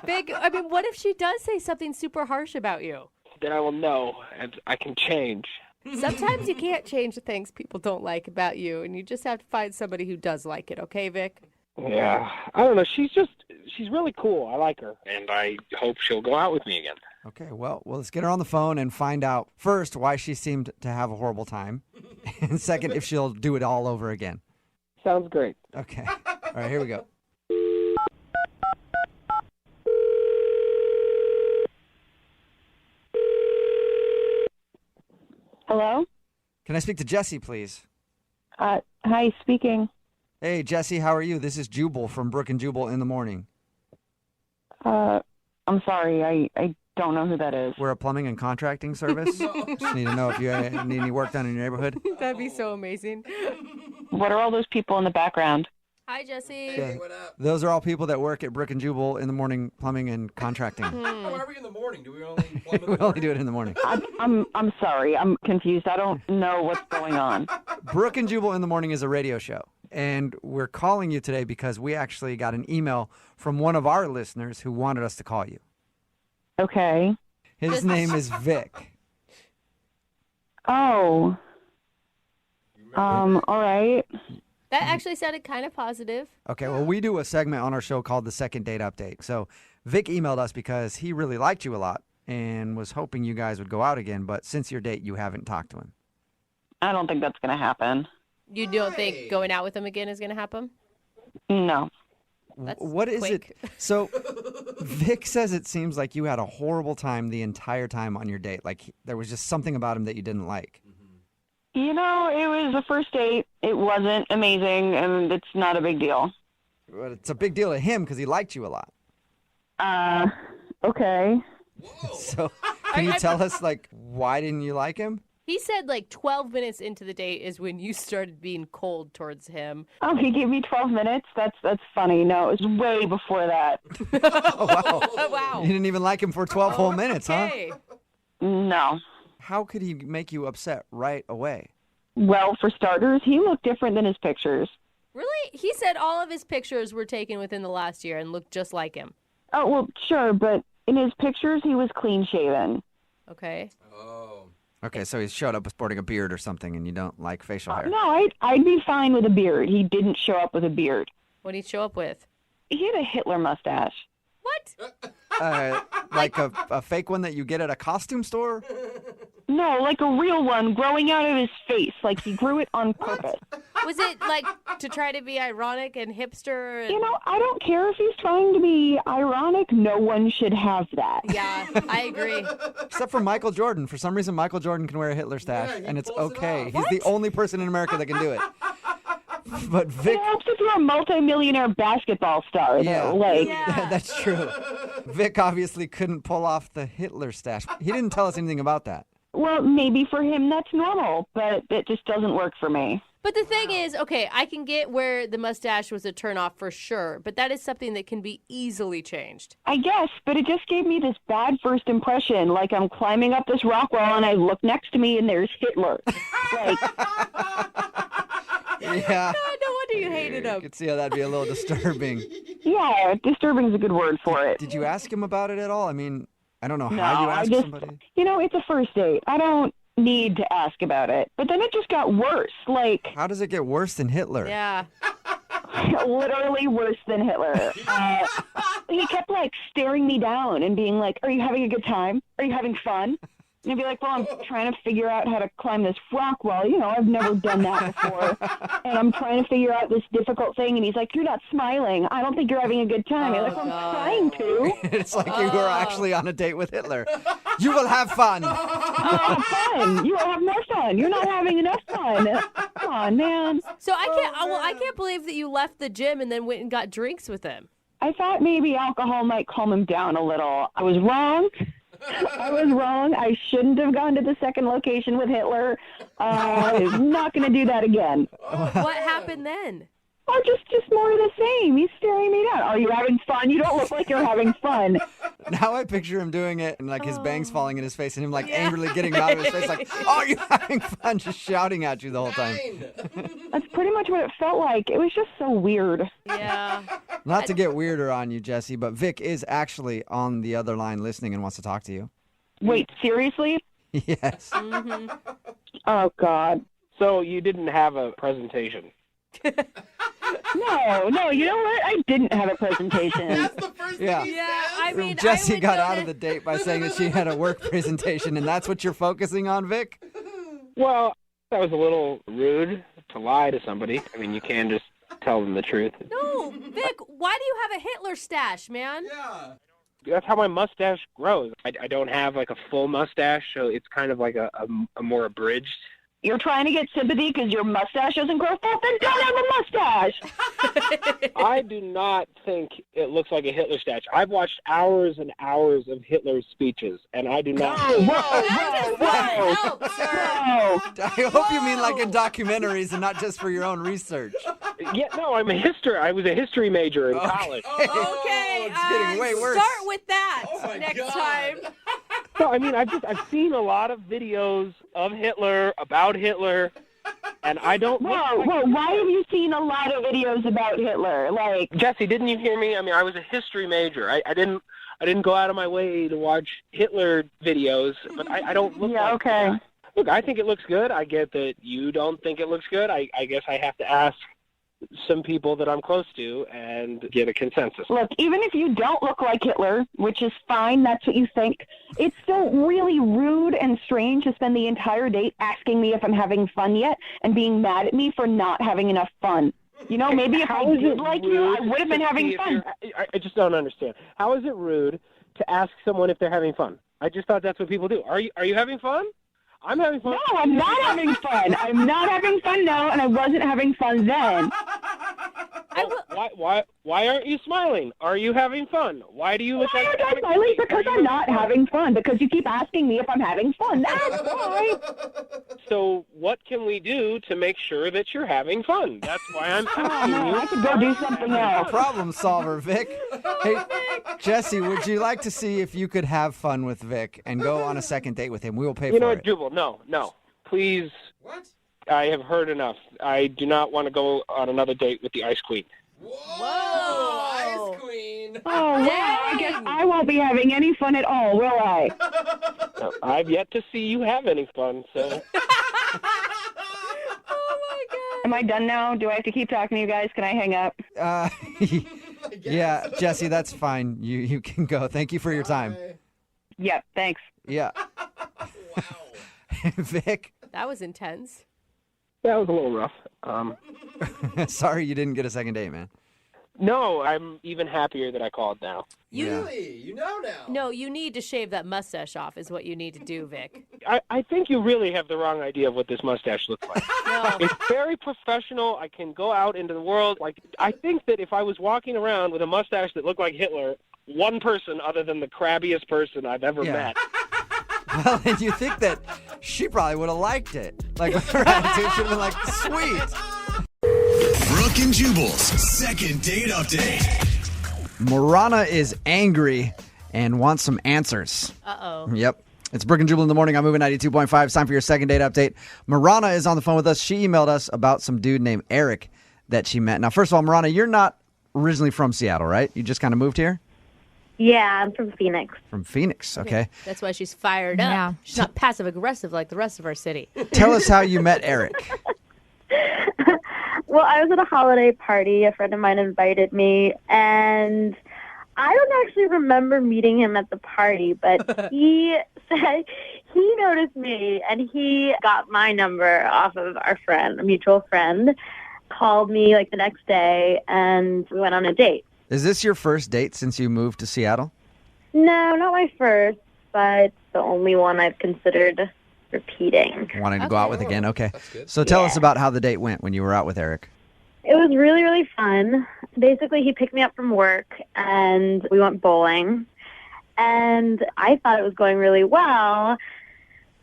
Speaker 2: Vic, what if she does say something super harsh about you?
Speaker 16: Then I will know, and I can change.
Speaker 2: Sometimes you can't change the things people don't like about you, and you just have to find somebody who does like it, okay, Vic?
Speaker 16: Yeah, I don't know. She's really cool. I like her, and I hope she'll go out with me again.
Speaker 13: Okay, well, let's get her on the phone and find out, first, why she seemed to have a horrible time, and second, if she'll do it all over again.
Speaker 16: Sounds great.
Speaker 13: Okay. All right, here we go.
Speaker 6: Hello?
Speaker 13: Can I speak to Jesse, please?
Speaker 6: Hi, speaking.
Speaker 13: Hey, Jesse, how are you? This is Jubal from Brooke and Jubal in the morning.
Speaker 6: I'm sorry, I don't know who that is.
Speaker 13: We're a plumbing and contracting service. Just need to know if you need any work done in your neighborhood.
Speaker 2: That'd be so amazing.
Speaker 6: What are all those people in the background?
Speaker 2: Hi, Jesse.
Speaker 13: Yeah. Those are all people that work at Brooke and Jubal in the morning, plumbing and contracting.
Speaker 5: Why are we in the morning? Do we only plumb in
Speaker 13: We
Speaker 5: the
Speaker 13: only do it in the morning.
Speaker 6: I'm sorry, I'm confused. I don't know what's going on.
Speaker 13: Brooke and Jubal in the morning is a radio show. And we're calling you today because we actually got an email from one of our listeners who wanted us to call you.
Speaker 6: Okay.
Speaker 13: His name is Vic.
Speaker 6: Oh. All right.
Speaker 2: That actually sounded kind of positive.
Speaker 13: Okay, well, we do a segment on our show called the Second Date Update. So Vic emailed us because he really liked you a lot and was hoping you guys would go out again. But since your date, you haven't talked to him.
Speaker 6: I don't think that's going to happen.
Speaker 2: You don't think going out with him again is going to happen?
Speaker 6: No.
Speaker 13: What is it? So Vic says it seems like you had a horrible time the entire time on your date. Like there was just something about him that you didn't like.
Speaker 6: You know, it was a first date. It wasn't amazing, and it's not a big deal.
Speaker 13: But it's a big deal to him because he liked you a lot.
Speaker 6: Okay.
Speaker 13: So can you tell us, like, why didn't you like him?
Speaker 2: He said like 12 minutes into the date is when you started being cold towards him.
Speaker 6: Oh, he gave me 12 minutes? That's funny. No, it was way before that.
Speaker 13: Oh, wow.
Speaker 2: Wow.
Speaker 13: You didn't even like him for 12 whole minutes, huh?
Speaker 2: Okay.
Speaker 6: No.
Speaker 13: How could he make you upset right away?
Speaker 6: Well, for starters, he looked different than his pictures.
Speaker 2: Really? He said all of his pictures were taken within the last year and looked just like him.
Speaker 6: Oh, well, sure, but in his pictures, he was clean-shaven.
Speaker 2: Okay.
Speaker 13: Okay, so he showed up sporting a beard or something, and you don't like facial hair.
Speaker 6: No, I'd be fine with a beard. He didn't show up with a beard.
Speaker 2: What did he show up with?
Speaker 6: He had a Hitler mustache.
Speaker 2: What?
Speaker 13: Like a fake one that you get at a costume store?
Speaker 6: No, like a real one growing out of his face. Like he grew it on purpose.
Speaker 2: Was it like to try to be ironic and hipster? And...
Speaker 6: You know, I don't care if he's trying to be ironic. No one should have that.
Speaker 2: Yeah, I agree.
Speaker 13: Except for Michael Jordan. For some reason, Michael Jordan can wear a Hitler stash, and it's okay. He's the only person in America that can do it. But Vic...
Speaker 6: It helps if you're a multimillionaire basketball star, though. Like...
Speaker 13: That's true. Vic obviously couldn't pull off the Hitler stash. He didn't tell us anything about that.
Speaker 6: Well, maybe for him that's normal, but it just doesn't work for me.
Speaker 2: But the thing is, okay, I can get where the mustache was a turnoff for sure, but that is something that can be easily changed.
Speaker 6: I guess, but it just gave me this bad first impression, like I'm climbing up this rock wall and I look next to me and there's Hitler. Like...
Speaker 13: Yeah.
Speaker 2: No wonder you hated him.
Speaker 13: I could see how that'd be a little disturbing.
Speaker 6: Yeah, disturbing is a good word for it.
Speaker 13: Did you ask him about it at all? I mean, I don't know how you ask somebody.
Speaker 6: You know, it's a first date. I don't need to ask about it. But then it just got worse. Like,
Speaker 13: how does it get worse than Hitler?
Speaker 2: Yeah.
Speaker 6: Literally worse than Hitler. He kept, like, staring me down and being like, are you having a good time? Are you having fun? And I'd be like, well, I'm trying to figure out how to climb this rock wall. You know, I've never done that before. And I'm trying to figure out this difficult thing. And he's like, you're not smiling. I don't think you're having a good time. I'm like, well, I'm trying to.
Speaker 13: It's like you were actually on a date with Hitler. You will have fun.
Speaker 6: Have fun. You will have more fun. You're not having enough fun. Come on, man.
Speaker 2: So I can't believe that you left the gym and then went and got drinks with him.
Speaker 6: I thought maybe alcohol might calm him down a little. I was wrong. I shouldn't have gone to the second location with Hitler. I'm not going to do that again.
Speaker 2: What happened then?
Speaker 6: Oh, just more of the same. He's staring me down. Are you having fun? You don't look like you're having fun.
Speaker 13: Now I picture him doing it and like his bangs falling in his face and him like angrily getting out of his face like, oh, you're having fun, just shouting at you the whole time.
Speaker 6: That's pretty much what it felt like. It was just so weird.
Speaker 2: Yeah.
Speaker 13: Not to get weirder on you, Jesse, but Vic is actually on the other line listening and wants to talk to you.
Speaker 6: Wait, seriously?
Speaker 13: Yes.
Speaker 2: Mm-hmm.
Speaker 6: Oh, God.
Speaker 16: So you didn't have a presentation?
Speaker 6: No, you know what? I didn't have a presentation.
Speaker 5: That's the first thing he said.
Speaker 2: I mean,
Speaker 13: Jesse got out of the date by saying that she had a work presentation, and that's what you're focusing on, Vic?
Speaker 16: Well, that was a little rude to lie to somebody. I mean, you can just tell them the truth.
Speaker 2: No, Vic, why do you have a Hitler stash, man?
Speaker 5: Yeah.
Speaker 16: That's how my mustache grows. I don't have like a full mustache, so it's kind of like a more abridged.
Speaker 6: You're trying to get sympathy because your mustache doesn't grow full? Then don't have a mustache!
Speaker 16: I do not think it looks like a Hitler statue. I've watched hours and hours of Hitler's speeches, and I do not.
Speaker 13: Whoa! I hope you mean like in documentaries and not just for your own research.
Speaker 16: Yeah, no, I was a history major in college.
Speaker 2: Okay,
Speaker 13: it's getting way worse.
Speaker 2: Start with that next time.
Speaker 16: No, I mean, I've seen a lot of videos of Hitler, about Hitler, and I don't.
Speaker 6: Whoa, why have you seen a lot of videos about Hitler? Like,
Speaker 16: Jesse, didn't you hear me? I mean, I was a history major. I didn't go out of my way to watch Hitler videos, but I don't look like
Speaker 6: okay.
Speaker 16: that. Look, I think it looks good. I get that you don't think it looks good. I guess I have to ask some people that I'm close to and get a consensus.
Speaker 6: Look, even if you don't look like Hitler, which is fine, that's what you think, it's still really rude and strange to spend the entire date asking me if I'm having fun yet and being mad at me for not having enough fun. You know, maybe if I did like you, I would have been having fun.
Speaker 16: I just don't understand. How is it rude to ask someone if they're having fun? I just thought that's what people do. Are you having fun? I'm having fun.
Speaker 6: No, I'm not having fun. I'm not having fun now, and I wasn't having fun then.
Speaker 16: Why aren't you smiling? Are you having fun? Why do you look like
Speaker 6: I'm smiling? Because I'm not having fun. Because you keep asking me if I'm having fun. That's why.
Speaker 16: So what can we do to make sure that you're having fun? That's why I'm asking you.
Speaker 6: I could go do something else.
Speaker 13: Problem solver, Vic. Hey, Jesse, would you like to see if you could have fun with Vic and go on a second date with him? We will pay for it.
Speaker 16: You know what, Jubal? No. Please. What? I have heard enough. I do not want to go on another date with the Ice Queen.
Speaker 5: Whoa! Ice Queen!
Speaker 6: Oh, well, I guess I won't be having any fun at all, will I?
Speaker 16: No, I've yet to see you have any fun, so...
Speaker 6: Am I done now? Do I have to keep talking to you guys? Can I hang up?
Speaker 13: Yeah, Jesse, that's fine. You can go. Thank you for your time.
Speaker 6: Yep, thanks.
Speaker 13: Yeah.
Speaker 5: Wow.
Speaker 13: Vic?
Speaker 2: That was intense.
Speaker 16: That was a little rough.
Speaker 13: Sorry you didn't get a second date, man.
Speaker 16: No, I'm even happier that I called now.
Speaker 5: Really? You know now.
Speaker 2: No, you need to shave that mustache off is what you need to do, Vic.
Speaker 16: I think you really have the wrong idea of what this mustache looks like.
Speaker 2: No.
Speaker 16: It's very professional. I can go out into the world. I think that if I was walking around with a mustache that looked like Hitler, one person other than the crabbiest person I've ever met.
Speaker 13: Well, and you think that she probably would have liked it. Like, with her attitude, she'd have been like, sweet.
Speaker 3: Brooke and Jubal's second date update.
Speaker 13: Marana is angry and wants some answers.
Speaker 2: Uh-oh.
Speaker 13: Yep. It's Brooke and Jubal in the morning. I'm moving 92.5. It's time for your second date update. Marana is on the phone with us. She emailed us about some dude named Eric that she met. Now, first of all, Marana, you're not originally from Seattle, right? You just kind of moved here?
Speaker 17: Yeah, I'm from Phoenix.
Speaker 13: From Phoenix, okay.
Speaker 2: That's why she's fired up.
Speaker 17: Yeah.
Speaker 2: She's not passive-aggressive like the rest of our city.
Speaker 13: Tell us how you met Eric.
Speaker 17: Well, I was at a holiday party. A friend of mine invited me, and I don't actually remember meeting him at the party, but he said he noticed me, and he got my number off of our friend, a mutual friend, called me like the next day, and we went on a date.
Speaker 13: Is this your first date since you moved to Seattle?
Speaker 17: No, not my first, but the only one I've considered repeating.
Speaker 13: Wanting to go out with again? Okay. So tell us about how the date went when you were out with Eric.
Speaker 17: It was really, really fun. Basically, he picked me up from work, and we went bowling. And I thought it was going really well.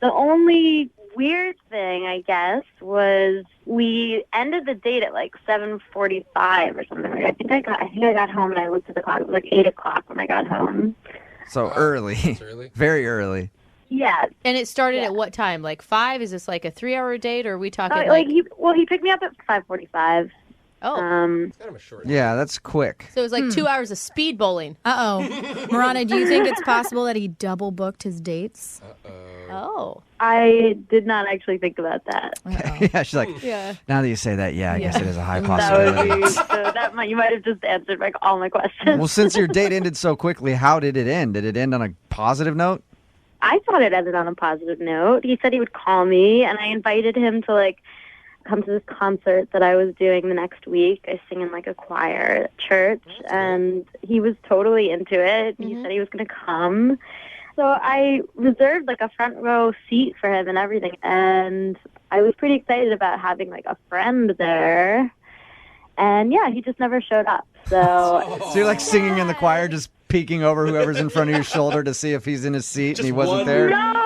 Speaker 17: The only weird thing, I guess, was we ended the date at like 7:45 or something. I think I got home, and I looked at the clock. It was like 8 o'clock when I got home.
Speaker 13: So early. Very early.
Speaker 17: Yeah.
Speaker 2: And it started at what time? Like 5? Is this like a 3-hour date, or are we talking
Speaker 17: he picked me up at 5:45.
Speaker 2: Oh.
Speaker 17: Kind
Speaker 5: of a short.
Speaker 13: Yeah, that's quick.
Speaker 2: So it was like 2 hours of speed bowling.
Speaker 18: Uh-oh. Marana, do you think it's possible that he double booked his dates?
Speaker 2: Oh.
Speaker 17: I did not actually think about that.
Speaker 13: Yeah, she's like,
Speaker 17: Yeah.
Speaker 13: now that you say that, I guess it is a high
Speaker 17: That
Speaker 13: possibility.
Speaker 17: would be, so you might have just answered like all my questions.
Speaker 13: Well, since your date ended so quickly, how did it end? Did it end on a positive note?
Speaker 17: I thought it ended on a positive note. He said he would call me, and I invited him to come to this concert that I was doing the next week. I sing in like a choir at church, and he was totally into it. He said he was going to come. So I reserved like a front row seat for him and everything, and I was pretty excited about having like a friend there. And yeah, he just never showed up. So
Speaker 13: you're like singing in the choir, just peeking over whoever's in front of your shoulder to see if he's in his seat and he wasn't there?
Speaker 17: No,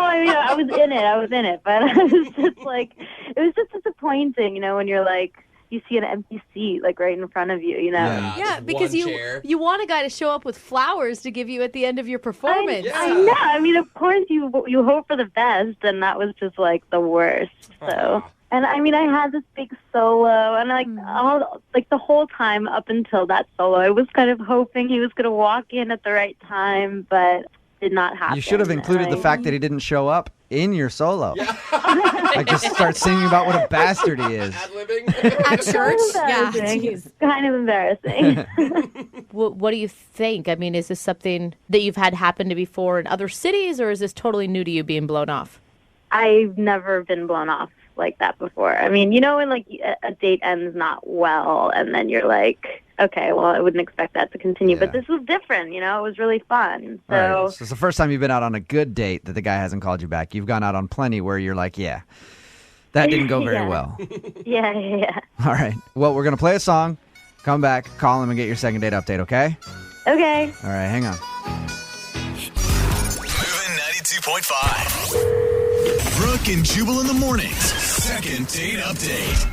Speaker 17: I mean, I was in it, but I was just like, it was just disappointing, when you're like, you see an empty seat like right in front of you,
Speaker 2: Yeah, because you want a guy to show up with flowers to give you at the end of your performance.
Speaker 17: I know. I mean, of course you hope for the best, and that was just like the worst. So, and I mean, I had this big solo, and like the whole time up until that solo, I was kind of hoping he was going to walk in at the right time, but did not happen.
Speaker 13: You should have included the fact that he didn't show up in your solo. Like, just start singing about what a bastard he is.
Speaker 2: At church? Yeah,
Speaker 17: It's kind of embarrassing.
Speaker 2: What do you think? I mean, is this something that you've had happen to before in other cities, or is this totally new to you being blown off?
Speaker 17: I've never been blown off like that before. I mean, when like a date ends not well, and then you're like, okay, well, I wouldn't expect that to continue. But this was different, it was really fun. So,
Speaker 13: right. So it's the first time you've been out on a good date that the guy hasn't called you back. You've gone out on plenty where you're like, yeah, that didn't go very well.
Speaker 17: Yeah.
Speaker 13: All right. Well, we're going to play a song, come back, call him, and get your second date update, okay?
Speaker 17: Okay.
Speaker 13: All right, hang on.
Speaker 3: Moving 92.5. Brooke and Jubal in the mornings. Second date update.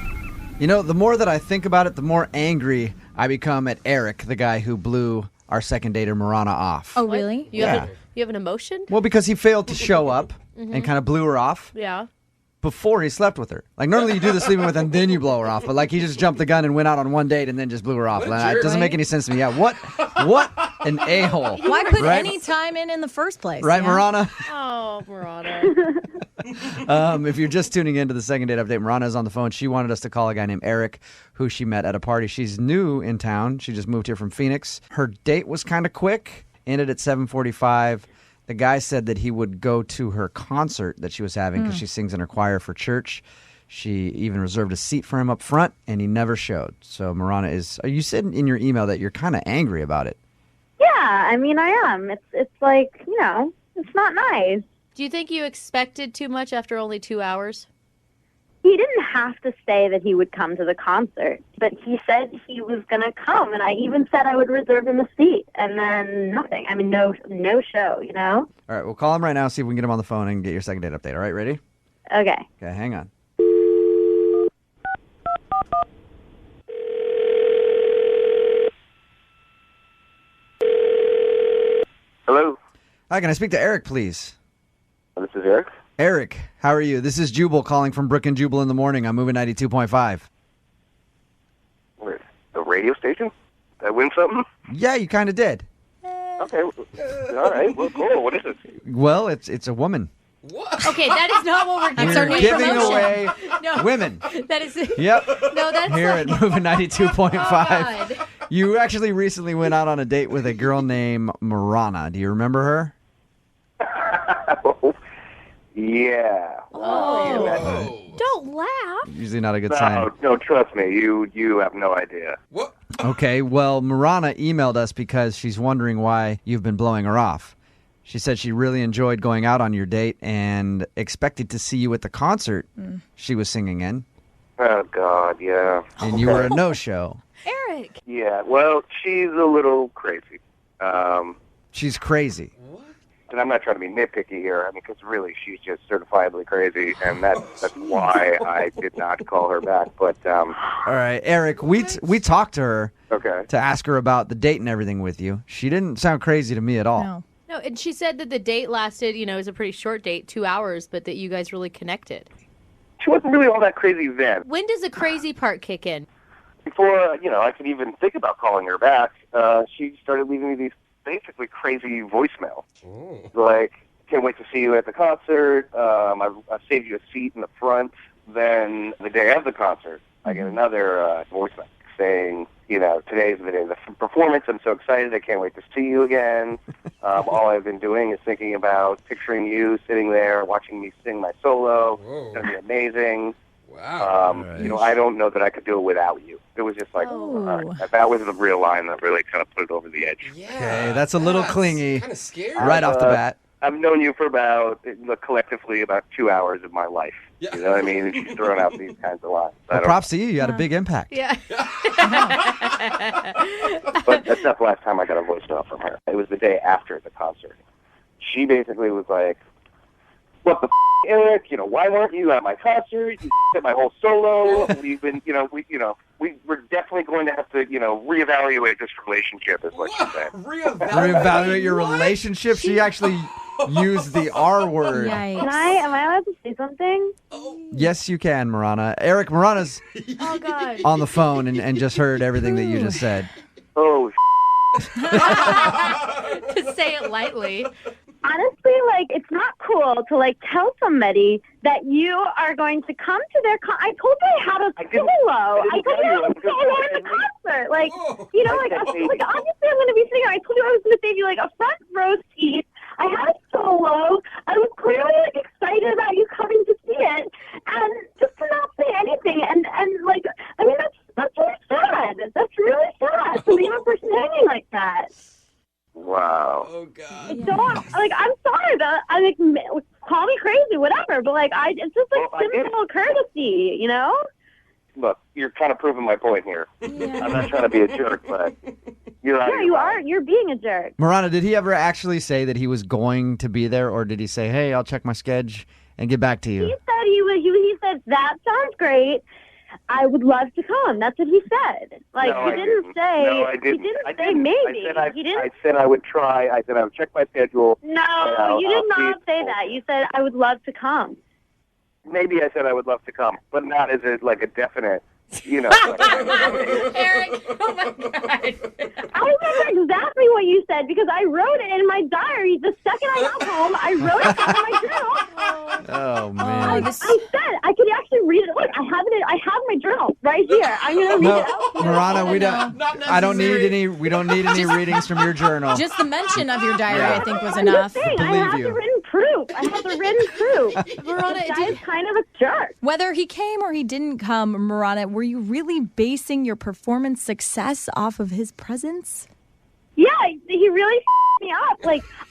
Speaker 13: The more that I think about it, the more angry I become at Eric, the guy who blew our second dater, Marana, off.
Speaker 2: Oh, really? You have an emotion?
Speaker 13: Well, because he failed to show up and kind of blew her off.
Speaker 2: Yeah.
Speaker 13: Before he slept with her. Like, normally you do the sleeping with and then you blow her off. But, like, he just jumped the gun and went out on one date and then just blew her off. It doesn't make any sense to me. Yeah, what an a-hole.
Speaker 18: Why put any time in the first place?
Speaker 13: Right, Marana?
Speaker 2: Oh, Marana.
Speaker 13: If you're just tuning into the second date update, Marana is on the phone. She wanted us to call a guy named Eric, who she met at a party. She's new in town. She just moved here from Phoenix. Her date was kind of quick, ended at 7:45. The guy said that he would go to her concert that she was having because she sings in her choir for church. She even reserved a seat for him up front, and he never showed. So, Marana, you said in your email that you're kind of angry about it.
Speaker 17: Yeah, I mean, I am. It's like, it's not nice.
Speaker 2: Do you think you expected too much after only 2 hours?
Speaker 17: He didn't have to say that he would come to the concert, but he said he was going to come, and I even said I would reserve him a seat, and then nothing. I mean, no show,
Speaker 13: All right, we'll call him right now, see if we can get him on the phone and get your second date update. All right, ready?
Speaker 17: Okay.
Speaker 13: Okay, hang on.
Speaker 19: Hello?
Speaker 13: Hi, can I speak to Eric, please?
Speaker 19: This is Eric.
Speaker 13: Eric, how are you? This is Jubal calling from Brooke and Jubal in the morning. I'm moving 92.5.
Speaker 19: Wait, the radio station? Did I win something?
Speaker 13: Yeah, you kind of did.
Speaker 19: Okay. All right. Well, cool. What is it?
Speaker 13: Well, it's a woman.
Speaker 2: Okay, that is not what we're
Speaker 13: You're
Speaker 2: That's our new
Speaker 13: giving
Speaker 2: promotion.
Speaker 13: away
Speaker 2: No.
Speaker 13: women.
Speaker 2: That is
Speaker 13: Yep.
Speaker 2: No, that's
Speaker 13: Here
Speaker 2: like,
Speaker 13: at Moving 92.5.
Speaker 2: Oh, God.
Speaker 13: You actually recently went out on a date with a girl named Marana. Do you remember her?
Speaker 19: Yeah.
Speaker 2: Oh. Don't laugh.
Speaker 13: Usually not a good sign.
Speaker 19: No, trust me. You have no idea.
Speaker 5: What?
Speaker 13: Okay, well, Marana emailed us because she's wondering why you've been blowing her off. She said she really enjoyed going out on your date and expected to see you at the concert she was singing in.
Speaker 19: Oh, God, yeah.
Speaker 13: And you were a no-show.
Speaker 2: Eric.
Speaker 19: Yeah, well, she's a little crazy.
Speaker 13: She's crazy.
Speaker 19: And I'm not trying to be nitpicky here. I mean, because really, she's just certifiably crazy, and that's why I did not call her back. But
Speaker 13: all right, Eric, we talked to her
Speaker 19: okay
Speaker 13: to ask her about the date and everything with you. She didn't sound crazy to me at all.
Speaker 2: No, and she said that the date lasted, it was a pretty short date, 2 hours, but that you guys really connected.
Speaker 19: She wasn't really all that crazy then.
Speaker 2: When does the crazy part kick in?
Speaker 19: Before, I could even think about calling her back, she started leaving me these basically crazy voicemail. Like, can't wait to see you at the concert. I've saved you a seat in the front. Then the day of the concert, I get another voicemail saying, today's the day of the performance. I'm so excited. I can't wait to see you again. All I've been doing is thinking about picturing you sitting there, watching me sing my solo. It's going to be amazing. Wow. You know, I don't know that I could do it without you. It was just like, that was the real line that really kind of put it over the edge.
Speaker 13: Okay, that's a little clingy.
Speaker 5: Kind of scary.
Speaker 13: Right off the bat.
Speaker 19: I've known you for collectively about 2 hours of my life. You know what I mean? And she's throwing out these kinds of lines.
Speaker 13: Well, props to you. You had a big impact.
Speaker 2: Yeah.
Speaker 19: But that's not the last time I got a voicemail from her. It was the day after the concert. She basically was like, "What the Eric? You know, why weren't you at my concert? You at my whole solo. We've been, we're definitely going to have to, reevaluate this relationship," is what she said.
Speaker 13: Reevaluate your relationship? She actually used the R word.
Speaker 17: Am I allowed to say something?
Speaker 13: Yes, you can, Marana. Eric, Marana's on the phone and just heard everything that you just said.
Speaker 19: Oh,
Speaker 2: To say it lightly.
Speaker 17: Honestly, it's not cool to, tell somebody that you are going to come to their I told you I had a solo. I told you I had a solo in the concert. Obviously I'm going to be sitting there. I told you I was going to save you, a front row seat. I had a solo. I was clearly, excited about you coming to see it. And just to not say anything. That's really sad. That's really sad to leave a person hanging like that.
Speaker 19: wow.
Speaker 5: Oh, God.
Speaker 17: I'm sorry, but call me crazy, whatever. But it's just simple courtesy, you know.
Speaker 19: Look, you're kind of proving my point here.
Speaker 17: Yeah.
Speaker 19: I'm not trying to be a jerk, but you're out.
Speaker 17: Yeah, you are. You're being a jerk.
Speaker 13: Marana, did he ever actually say that he was going to be there, or did he say, "Hey, I'll check my schedule and get back to you"?
Speaker 17: He said he said, "That sounds great. I would love to come." That's what he said.
Speaker 19: No, I
Speaker 17: didn't say.
Speaker 19: No, I didn't.
Speaker 17: He didn't
Speaker 19: I
Speaker 17: say
Speaker 19: didn't.
Speaker 17: maybe.
Speaker 19: He didn't. I said I would try. I said I would check my schedule.
Speaker 17: No, you did not say that. You said I would love to come.
Speaker 19: Maybe I said I would love to come, but not as a definite.
Speaker 2: Eric, oh my God.
Speaker 17: I remember exactly what you said because I wrote it in my diary the second I got home. I wrote it down in my journal.
Speaker 13: Oh man!
Speaker 17: I said I could actually read it. Look, I have my journal right here. I'm gonna read it out.
Speaker 13: Marana, we don't. I don't need any. We don't need any readings from your journal.
Speaker 18: Just the mention of your diary, I think, was
Speaker 17: I'm
Speaker 18: enough.
Speaker 17: just saying, I have the written proof. I have the written proof.
Speaker 18: Marana,
Speaker 17: this guy is kind of a jerk.
Speaker 18: Whether he came or he didn't come, Marana, were you really basing your performance success off of his presence?
Speaker 17: Yeah, he really me up.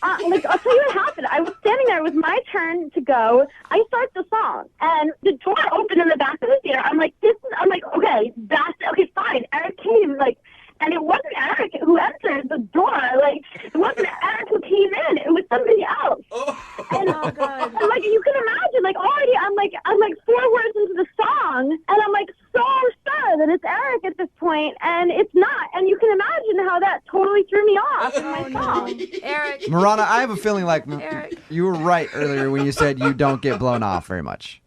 Speaker 17: I'll tell you what happened. I was standing there. It was my turn to go. I start the song, and the door opened in the back of the theater. I'm like, okay, fine. Eric came, and it wasn't Eric who entered the door. It wasn't Eric who came in. It was somebody else. And you can imagine, already I'm 4 words into the song, and I'm so sure that it's Eric at this point, and it's not. And you can imagine how that totally threw me off in my song.
Speaker 2: Eric.
Speaker 13: Marana, I have a feeling you were right earlier when you said you don't get blown off very much.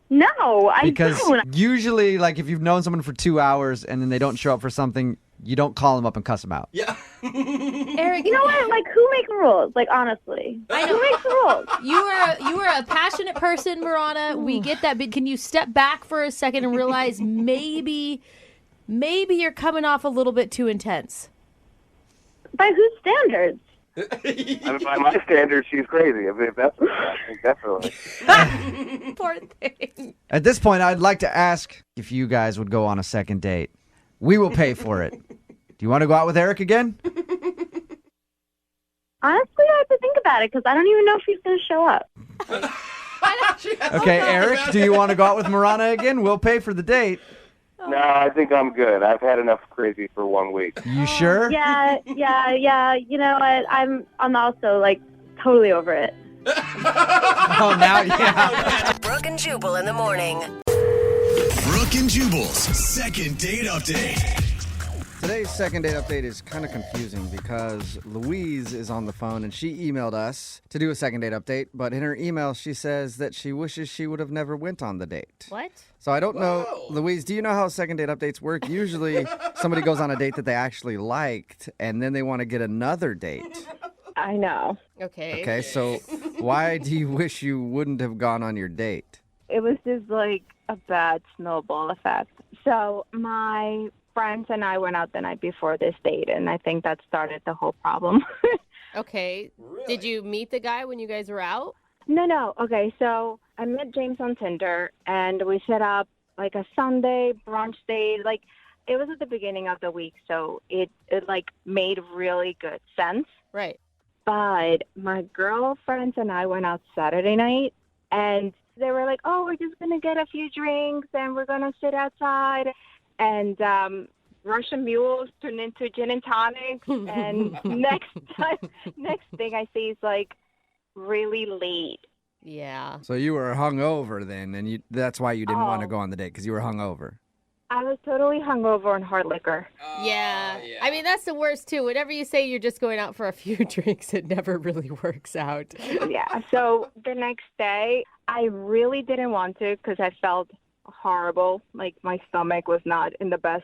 Speaker 17: No, I don't.
Speaker 13: Because usually, if you've known someone for 2 hours and then they don't show up for something, you don't call them up and cuss them out.
Speaker 5: Yeah.
Speaker 17: Eric, you know what? Who makes rules? Honestly.
Speaker 2: I know.
Speaker 17: Who makes rules?
Speaker 2: You are a passionate person, Marana. We get that, but can you step back for a second and realize maybe you're coming off a little bit too intense?
Speaker 17: By whose standards?
Speaker 19: By my standards, she's crazy. If that's what I think, definitely.
Speaker 2: Poor thing.
Speaker 13: At this point, I'd like to ask if you guys would go on a second date. We will pay for it. Do you want to go out with Eric again?
Speaker 17: Honestly, I have to think about it because I don't even know if he's going to show up.
Speaker 13: Okay, Eric, do you want to go out with Marana again? We'll pay for the date.
Speaker 19: No, I think I'm good. I've had enough crazy for 1 week.
Speaker 13: You sure?
Speaker 17: Yeah. You know what? I'm also totally over it.
Speaker 13: Oh, now, yeah.
Speaker 15: Brooke and Jubal in the morning.
Speaker 3: Brooke and Jubal's second date update.
Speaker 13: Today's second date update is kind of confusing because Louise is on the phone and she emailed us to do a second date update, but in her email she says that she wishes she would have never went on the date.
Speaker 2: What?
Speaker 13: So I don't know. Louise, do you know how second date updates work? Usually somebody goes on a date that they actually liked and then they want to get another date.
Speaker 6: I know.
Speaker 2: Okay,
Speaker 13: so why do you wish you wouldn't have gone on your date?
Speaker 6: It was just a bad snowball effect. So my friends and I went out the night before this date, and I think that started the whole problem.
Speaker 2: Okay. Really? Did you meet the guy when you guys were out?
Speaker 6: No. Okay, so I met James on Tinder, and we set up like a Sunday brunch date. Like, it was at the beginning of the week, so it like made really good sense.
Speaker 2: Right.
Speaker 6: But my girlfriends and I went out Saturday night, and they were like, "Oh, we're just gonna get a few drinks, and we're gonna sit outside." And Russian mules turned into gin and tonics. And next thing I see is like really late.
Speaker 2: Yeah.
Speaker 13: So you were hungover then, and that's why you didn't want to go on the date, because you were hungover.
Speaker 6: I was totally hungover on hard liquor.
Speaker 2: Yeah. I mean, that's the worst, too. Whenever you say you're just going out for a few drinks, it never really works out.
Speaker 6: Yeah. So the next day, I really didn't want to because I felt horrible. Like, my stomach was not in the best.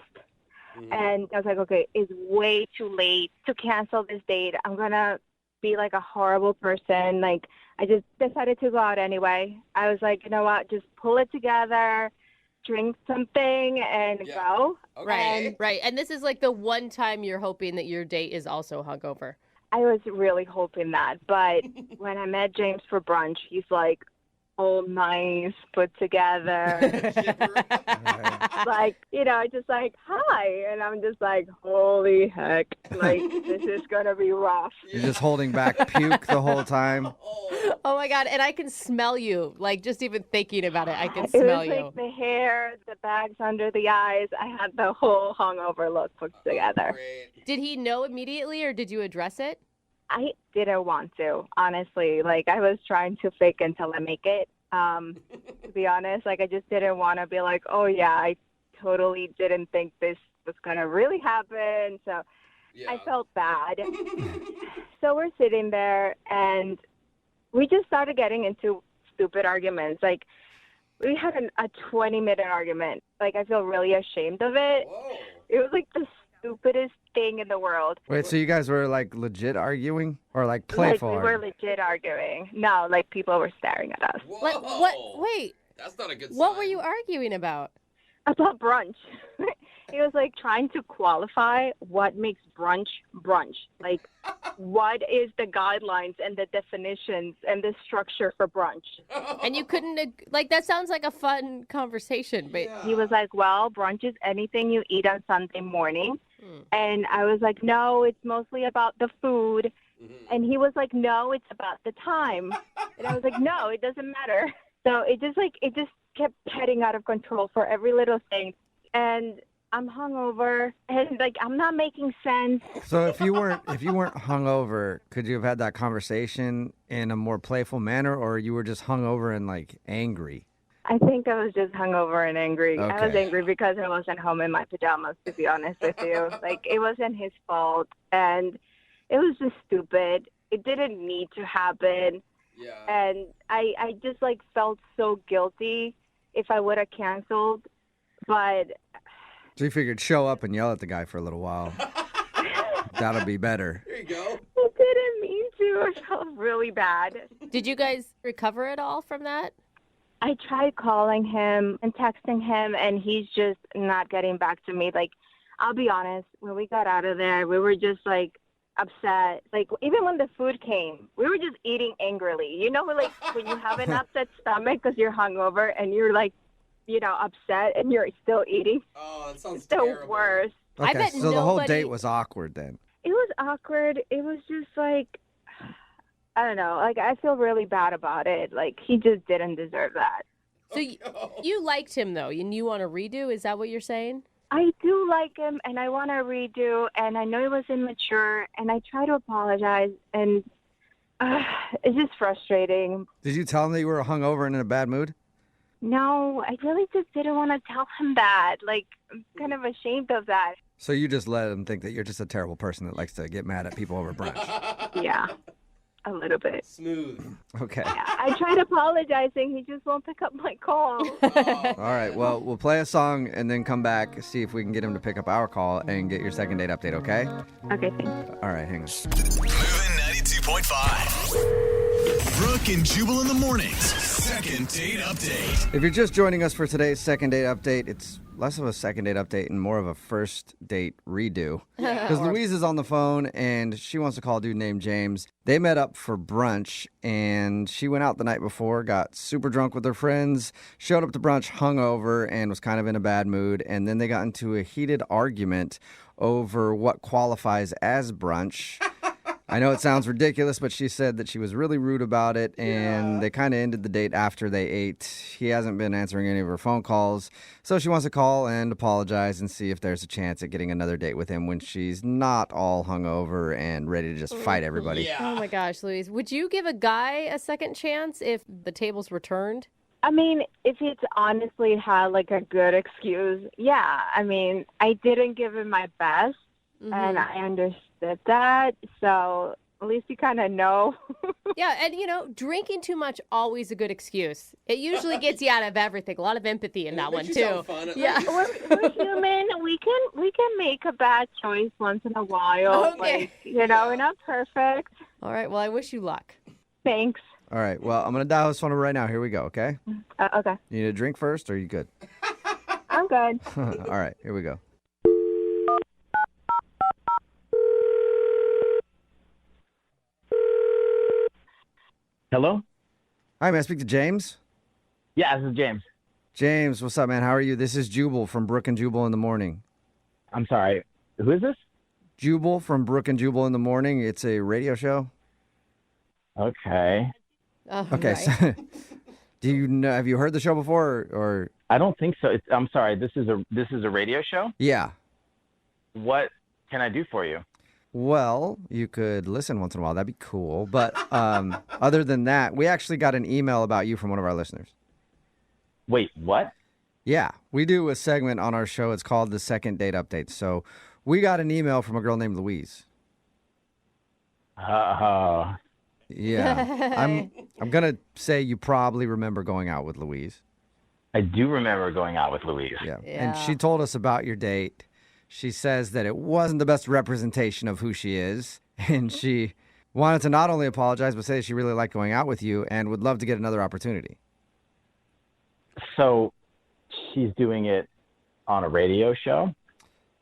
Speaker 6: And I was like, okay, it's way too late to cancel this date. I'm going to be like a horrible person. Like, I just decided to go out anyway. I was like, you know what, just pull it together, drink something, and go.
Speaker 2: Right, right. And this is like the one time you're hoping that your date is also hungover.
Speaker 6: I was really hoping that. But when I met James for brunch, he's like, all nice, put together. Like, you know, just like, hi. And I'm just like, holy heck. Like, this is going to be rough.
Speaker 13: You're just holding back puke the whole time.
Speaker 2: Oh, my God. And I can smell you. Like, just even thinking about it, I can
Speaker 6: It
Speaker 2: smell
Speaker 6: was
Speaker 2: you.
Speaker 6: like the hair, the bags under the eyes. I had the whole hungover look put together.
Speaker 2: Did he know immediately or did you address it?
Speaker 6: I didn't want to, honestly. Like, I was trying to fake until I make it. To be honest, like, I just didn't want to be like, oh, yeah, I totally didn't think this was going to really happen. So I felt bad. So we're sitting there, and we just started getting into stupid arguments. Like, we had a 20-minute argument. Like, I feel really ashamed of it. Whoa. It was like the stupidest thing in the world.
Speaker 13: Wait, so you guys were like legit arguing or like playful?
Speaker 6: Like, we were legit arguing. No, like, people were staring at us.
Speaker 2: Like, what? Wait.
Speaker 5: That's not a good sign.
Speaker 2: What were you arguing about?
Speaker 6: About brunch. He was like trying to qualify what makes brunch brunch. Like, what is the guidelines and the definitions and the structure for brunch?
Speaker 2: And you couldn't, like, that sounds like a fun conversation. But
Speaker 6: He was like, well, brunch is anything you eat on Sunday morning. And I was like, no, it's mostly about the food. And he was like, no, it's about the time. And I was like, no, it doesn't matter. So it just kept getting out of control for every little thing. And I'm hungover, and like, I'm not making sense.
Speaker 13: So if you weren't hungover, could you have had that conversation in a more playful manner, or you were just hungover and like angry?
Speaker 6: I think I was just hungover and angry.
Speaker 13: Okay.
Speaker 6: I was angry because I wasn't home in my pajamas, to be honest with you. Like, it wasn't his fault, and it was just stupid. It didn't need to happen. Yeah. And I just like felt so guilty if I would have canceled, but.
Speaker 13: So you figured show up and yell at the guy for a little while. That'll be better.
Speaker 5: There you go.
Speaker 6: I didn't mean to. I felt really bad.
Speaker 2: did you guys recover at all from that?
Speaker 6: I tried calling him and texting him, and he's just not getting back to me. Like, I'll be honest, when we got out of there, we were just like upset. Like, even when the food came, we were just eating angrily. You know, like when you have an upset stomach because you're hungover and you're like, you know, upset and you're still eating.
Speaker 5: Oh, that sounds
Speaker 6: terrible. The worst.
Speaker 13: Okay,
Speaker 2: I bet
Speaker 13: so the whole date was awkward then.
Speaker 6: It was awkward. It was just like, I don't know. Like, I feel really bad about it. Like, he just didn't deserve that.
Speaker 2: So you liked him, though, and you want to redo? Is that what you're saying?
Speaker 6: I do like him, and I want to redo, and I know it was immature, and I try to apologize, and it's just frustrating.
Speaker 13: Did you tell him that you were hungover and in a bad mood?
Speaker 6: No, I really just didn't want to tell him that. Like, I'm kind of ashamed of that.
Speaker 13: So you just let him think that you're just a terrible person that likes to get mad at people over brunch.
Speaker 6: Yeah, a little bit.
Speaker 5: Smooth.
Speaker 13: Okay.
Speaker 6: Yeah, I tried apologizing. He just won't pick up my call.
Speaker 13: All right. Well, we'll play a song and then come back, see if we can get him to pick up our call and get your second date update, okay?
Speaker 6: Okay, thanks.
Speaker 13: All right, hang on.
Speaker 3: Moving 92.5. Brooke and Jubal in the mornings. second date update.
Speaker 13: If you're just joining us for today's second date update, it's less of a second date update and more of a first date redo. Because Louise is on the phone and she wants to call a dude named James. They met up for brunch and she went out the night before, got super drunk with her friends, showed up to brunch hungover and was kind of in a bad mood. And then they got into a heated argument over what qualifies as brunch. I know it sounds ridiculous, but she said that she was really rude about it, and they kind of ended the date after they ate. He hasn't been answering any of her phone calls, so she wants to call and apologize and see if there's a chance at getting another date with him when she's not all hungover and ready to just fight everybody.
Speaker 2: Oh my gosh, Louise. Would you give a guy a second chance if the tables were turned?
Speaker 6: I mean, if it's honestly had like a good excuse, yeah. I mean, I didn't give him my best, and I understood that, so at least you kind of know.
Speaker 2: Yeah, and drinking too much, always a good excuse. It usually gets you out of everything. A lot of empathy in that one too. Yeah,
Speaker 6: we're human. We can make a bad choice once in a while.
Speaker 2: Okay.
Speaker 6: We're not perfect.
Speaker 2: All right. Well, I wish you luck.
Speaker 6: Thanks.
Speaker 13: All right, well, I'm going to dial his phone number right now. Here we go, okay?
Speaker 6: Okay.
Speaker 13: You need a drink first, or are you good?
Speaker 6: I'm good.
Speaker 13: All right, here we go.
Speaker 20: Hello?
Speaker 13: Hi, may I speak to James?
Speaker 20: Yeah, this is James.
Speaker 13: James, what's up, man? How are you? This is Jubal from Brooke and Jubal in the Morning.
Speaker 20: I'm sorry. Who is this?
Speaker 13: Jubal from Brooke and Jubal in the Morning. It's a radio show.
Speaker 20: Okay.
Speaker 13: Okay. So, do you know? Have you heard the show before, or?
Speaker 20: I don't think so. I'm sorry. This is a radio show?
Speaker 13: Yeah.
Speaker 20: What can I do for you?
Speaker 13: Well, you could listen once in a while. That'd be cool. But other than that, we actually got an email about you from one of our listeners.
Speaker 20: Wait, what?
Speaker 13: Yeah, we do a segment on our show. It's called the Second Date Update. So we got an email from a girl named Louise. Yeah. I'm going to say you probably remember going out with Louise.
Speaker 20: I do remember going out with Louise.
Speaker 13: Yeah. And she told us about your date. She says that it wasn't the best representation of who she is. And she wanted to not only apologize, but say she really liked going out with you and would love to get another opportunity.
Speaker 20: So she's doing it on a radio show?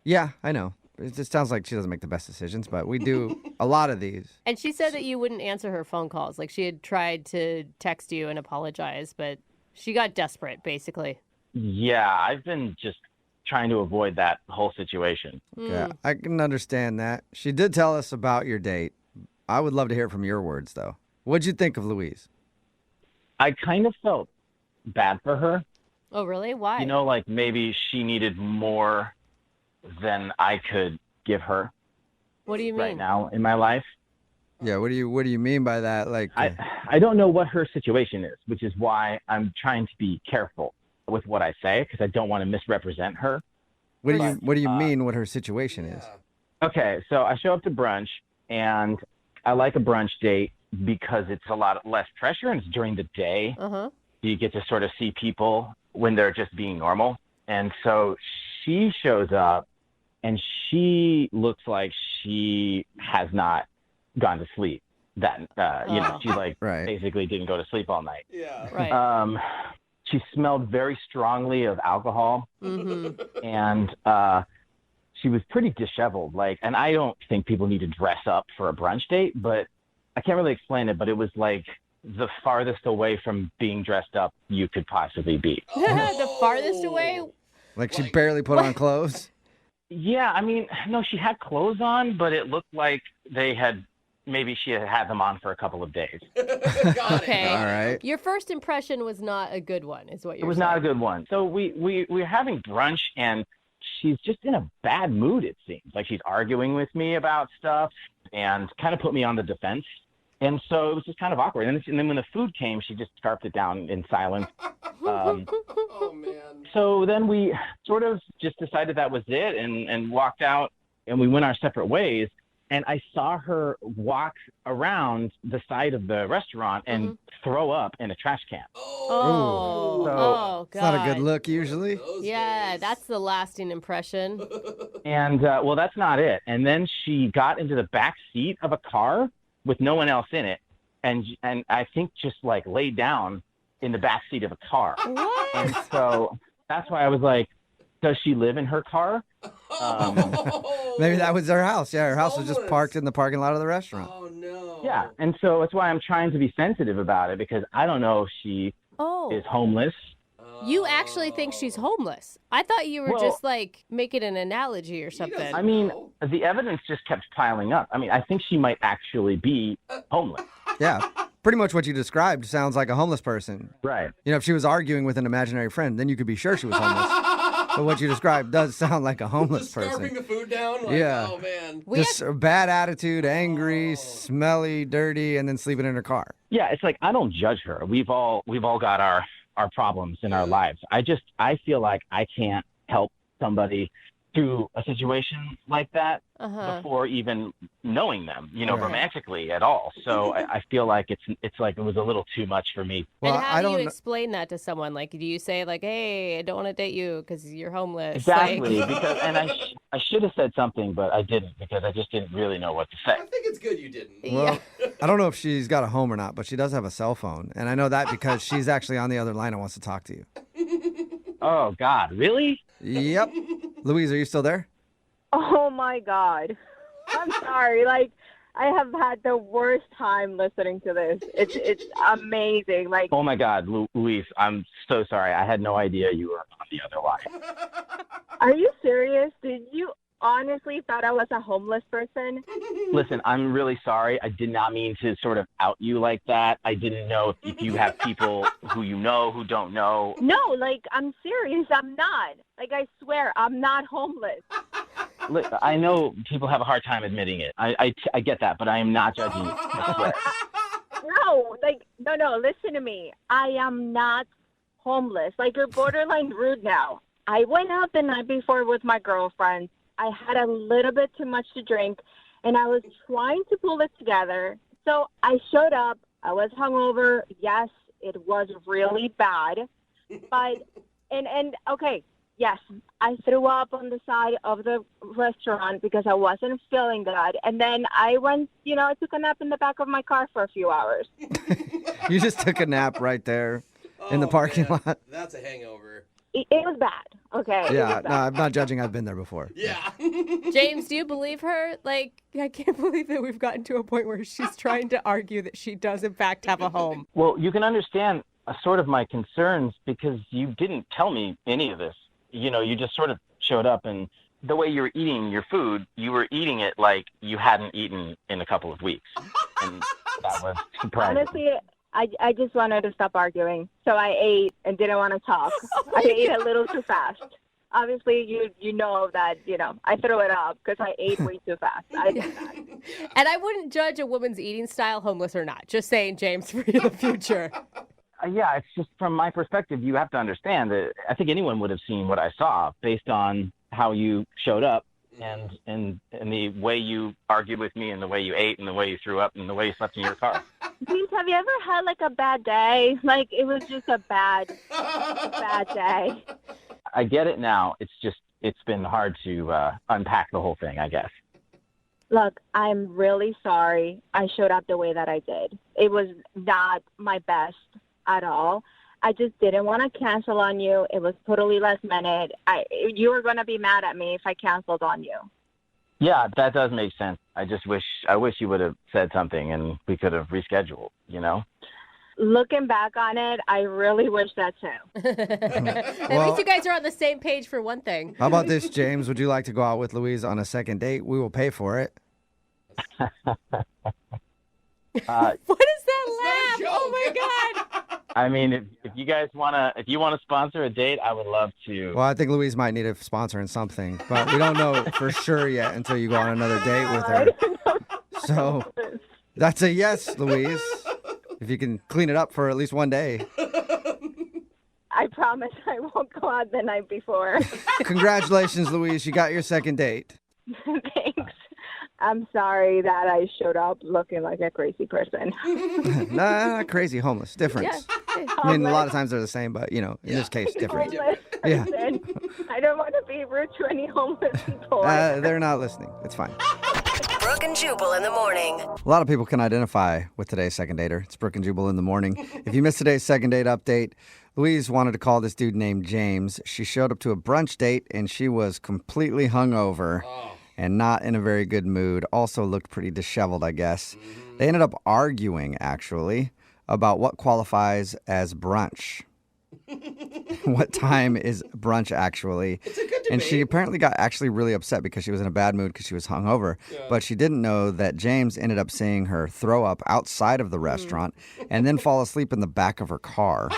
Speaker 13: Yeah, I know. It just sounds like she doesn't make the best decisions, but we do a lot of these.
Speaker 2: And she said that you wouldn't answer her phone calls. Like she had tried to text you and apologize, but she got desperate, basically.
Speaker 20: Yeah, I've been just trying to avoid that whole situation.
Speaker 13: Yeah, I can understand that. She did tell us about your date. I would love to hear it from your words, though. What'd you think of Louise?
Speaker 20: I kind of felt bad for her.
Speaker 2: Oh, really? Why?
Speaker 20: Like maybe she needed more than I could give her.
Speaker 2: What do you mean?
Speaker 20: Right now in my life.
Speaker 13: Yeah, what do you mean by that? Like
Speaker 20: I don't know what her situation is, which is why I'm trying to be careful with what I say because I don't want to misrepresent her.
Speaker 13: What do you mean what her situation is?
Speaker 20: Okay, so I show up to brunch and I like a brunch date because it's a lot less pressure and it's during the day. You get to sort of see people when they're just being normal. And so she shows up and she looks like she has not gone to sleep. She basically didn't go to sleep all night.
Speaker 5: Yeah.
Speaker 2: Right.
Speaker 20: She smelled very strongly of alcohol, and she was pretty disheveled. And I don't think people need to dress up for a brunch date, but I can't really explain it. But it was like the farthest away from being dressed up you could possibly be.
Speaker 2: The farthest away?
Speaker 13: Like she barely put on clothes?
Speaker 20: Yeah, I mean, no, she had clothes on, but it looked like maybe she had them on for a couple of days.
Speaker 2: Okay.
Speaker 13: All right.
Speaker 2: Your first impression was not a good one, is what you're saying.
Speaker 20: It was not a good one. So we were having brunch, and she's just in a bad mood, it seems. Like she's arguing with me about stuff and kind of put me on the defense. And so it was just kind of awkward. And then when the food came, she just scarfed it down in silence.
Speaker 5: Oh, man.
Speaker 20: So then we sort of just decided that was it and walked out, and we went our separate ways. And I saw her walk around the side of the restaurant and throw up in a trash can.
Speaker 2: Oh, God.
Speaker 13: It's not a good look usually.
Speaker 2: Yeah, that's the lasting impression.
Speaker 20: And, well, that's not it. And then she got into the back seat of a car with no one else in it. And I think just laid down in the back seat of a car.
Speaker 2: What?
Speaker 20: And so that's why I was like, does she live in her car?
Speaker 13: Maybe that was her house. Yeah, her house was just parked in the parking lot of the restaurant.
Speaker 5: Oh no.
Speaker 20: Yeah, and so that's why I'm trying to be sensitive about it, because I don't know if she is homeless.
Speaker 2: You actually think she's homeless. I thought you were just like making an analogy or something.
Speaker 20: I mean, the evidence just kept piling up. I mean, I think she might actually be homeless.
Speaker 13: Yeah, pretty much what you described sounds like a homeless person.
Speaker 20: Right.
Speaker 13: You know, if she was arguing with an imaginary friend, then you could be sure she was homeless. But what you described does sound like a homeless person.
Speaker 5: Scarfing the food down? Like,
Speaker 13: Yeah.
Speaker 5: oh man.
Speaker 13: Just a bad attitude, angry, smelly, dirty, and then sleeping in her car.
Speaker 20: Yeah, it's like I don't judge her. We've all got our problems in our lives. I feel like I can't help somebody through a situation like that before even knowing them, romantically at all. So I feel like it's like it was a little too much for me.
Speaker 2: And how do you explain that to someone? Like, do you say like, "Hey, I don't want to date you because you're homeless"?
Speaker 20: Exactly.
Speaker 2: Like...
Speaker 20: Because I should have said something, but I didn't because I just didn't really know what to say.
Speaker 5: I think it's good you didn't.
Speaker 13: Well, I don't know if she's got a home or not, but she does have a cell phone. And I know that because she's actually on the other line and wants to talk to you.
Speaker 20: Oh, God. Really?
Speaker 13: Yep. Louise, are you still there?
Speaker 10: Oh, my God. I'm sorry. Like, I have had the worst time listening to this. It's amazing. Like,
Speaker 20: oh, my God, Louise, I'm so sorry. I had no idea you were on the other line.
Speaker 10: Are you serious? Did you honestly thought I was a homeless person?
Speaker 20: Listen, I'm really sorry. I did not mean to sort of out you like that. I didn't know if you have people who you know who don't know.
Speaker 10: No, like, I'm serious. I'm not. Like, I swear, I'm not homeless.
Speaker 20: Look, I know people have a hard time admitting it. I get that, but I am not judging you. I swear.
Speaker 10: No, listen to me. I am not homeless. Like, you're borderline rude now. I went out the night before with my girlfriend. I had a little bit too much to drink, and I was trying to pull it together. So I showed up. I was hungover. Yes, it was really bad. But, okay, yes, I threw up on the side of the restaurant because I wasn't feeling good. And then I went, I took a nap in the back of my car for a few hours.
Speaker 13: You just took a nap right there in the parking lot.
Speaker 5: That's a hangover.
Speaker 10: It was bad. Okay.
Speaker 13: Yeah, no, I'm not judging. I've been there before.
Speaker 5: Yeah.
Speaker 2: James, do you believe her? Like, I can't believe that we've gotten to a point where she's trying to argue that she does, in fact, have a home.
Speaker 20: Well, you can understand sort of my concerns because you didn't tell me any of this. You just sort of showed up, and the way you were eating your food, you were eating it like you hadn't eaten in a couple of weeks. And that was surprising.
Speaker 10: Honestly, I just wanted to stop arguing. So I ate and didn't want to talk. I ate a little too fast. Obviously, you know that, I threw it up because I ate way too fast. I did that.
Speaker 2: And I wouldn't judge a woman's eating style, homeless or not. Just saying, James, for the future.
Speaker 20: Yeah, it's just from my perspective, you have to understand that I think anyone would have seen what I saw based on how you showed up and the way you argued with me and the way you ate and the way you threw up and the way you slept in your car.
Speaker 10: James, have you ever had like a bad day? Like it was just a bad day.
Speaker 20: I get it now. It's been hard to unpack the whole thing, I guess.
Speaker 10: Look, I'm really sorry I showed up the way that I did. It was not my best at all. I just didn't want to cancel on you. It was totally last minute. You were going to be mad at me if I canceled on you.
Speaker 20: Yeah, that does make sense. I wish you would have said something and we could have rescheduled,
Speaker 10: Looking back on it, I really wish that too.
Speaker 2: At least you guys are on the same page for one thing.
Speaker 13: How about this, James? Would you like to go out with Louise on a second date? We will pay for it.
Speaker 2: What is that laugh? Oh my God.
Speaker 20: I mean, if you guys if you want to sponsor a date, I would love to.
Speaker 13: Well, I think Louise might need a sponsor in something, but we don't know for sure yet until you go on another date with her. So that's a yes, Louise. If you can clean it up for at least one day.
Speaker 10: I promise I won't go out the night before.
Speaker 13: Congratulations, Louise. You got your second date.
Speaker 10: Thanks. I'm sorry that I showed up looking like a crazy person.
Speaker 13: Nah, crazy, homeless. Difference.
Speaker 10: Yeah.
Speaker 13: I mean, a lot of times they're the same, but, in this case, different. Yeah.
Speaker 10: I don't want to be rude to any homeless people.
Speaker 13: They're not listening. It's fine.
Speaker 15: Brooke and Jubal in the morning.
Speaker 13: A lot of people can identify with today's second dater. It's Brooke and Jubal in the morning. If you missed today's second date update, Louise wanted to call this dude named James. She showed up to a brunch date and she was completely hungover and not in a very good mood. Also looked pretty disheveled, I guess. They ended up arguing, actually, about what qualifies as brunch. What time is brunch, actually?
Speaker 5: It's a good debate.
Speaker 13: And she apparently got actually really upset because she was in a bad mood because she was hungover.
Speaker 5: Yeah.
Speaker 13: But she didn't know that James ended up seeing her throw up outside of the restaurant and then fall asleep in the back of her car.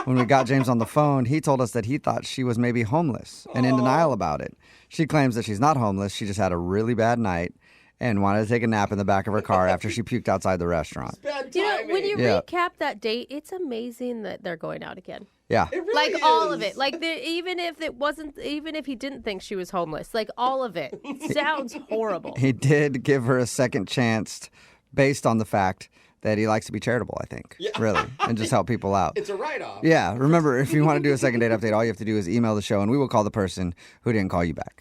Speaker 13: When we got James on the phone, he told us that he thought she was maybe homeless and in denial about it. She claims that she's not homeless. She just had a really bad night and wanted to take a nap in the back of her car after she puked outside the restaurant.
Speaker 2: You know, when you
Speaker 13: Yeah.
Speaker 2: recap that date, it's amazing that they're going out again.
Speaker 13: Yeah.
Speaker 5: It really
Speaker 2: Like all of
Speaker 5: is.
Speaker 2: it. Like even if he didn't think she was homeless, like all of it. Sounds horrible.
Speaker 13: He did give her a second chance based on the fact that he likes to be charitable, I think.
Speaker 5: Yeah.
Speaker 13: Really. And just help people out.
Speaker 5: It's a write-off.
Speaker 13: Yeah. Remember, if you want to do a second date update, all you have to do is email the show and we will call the person who didn't call you back.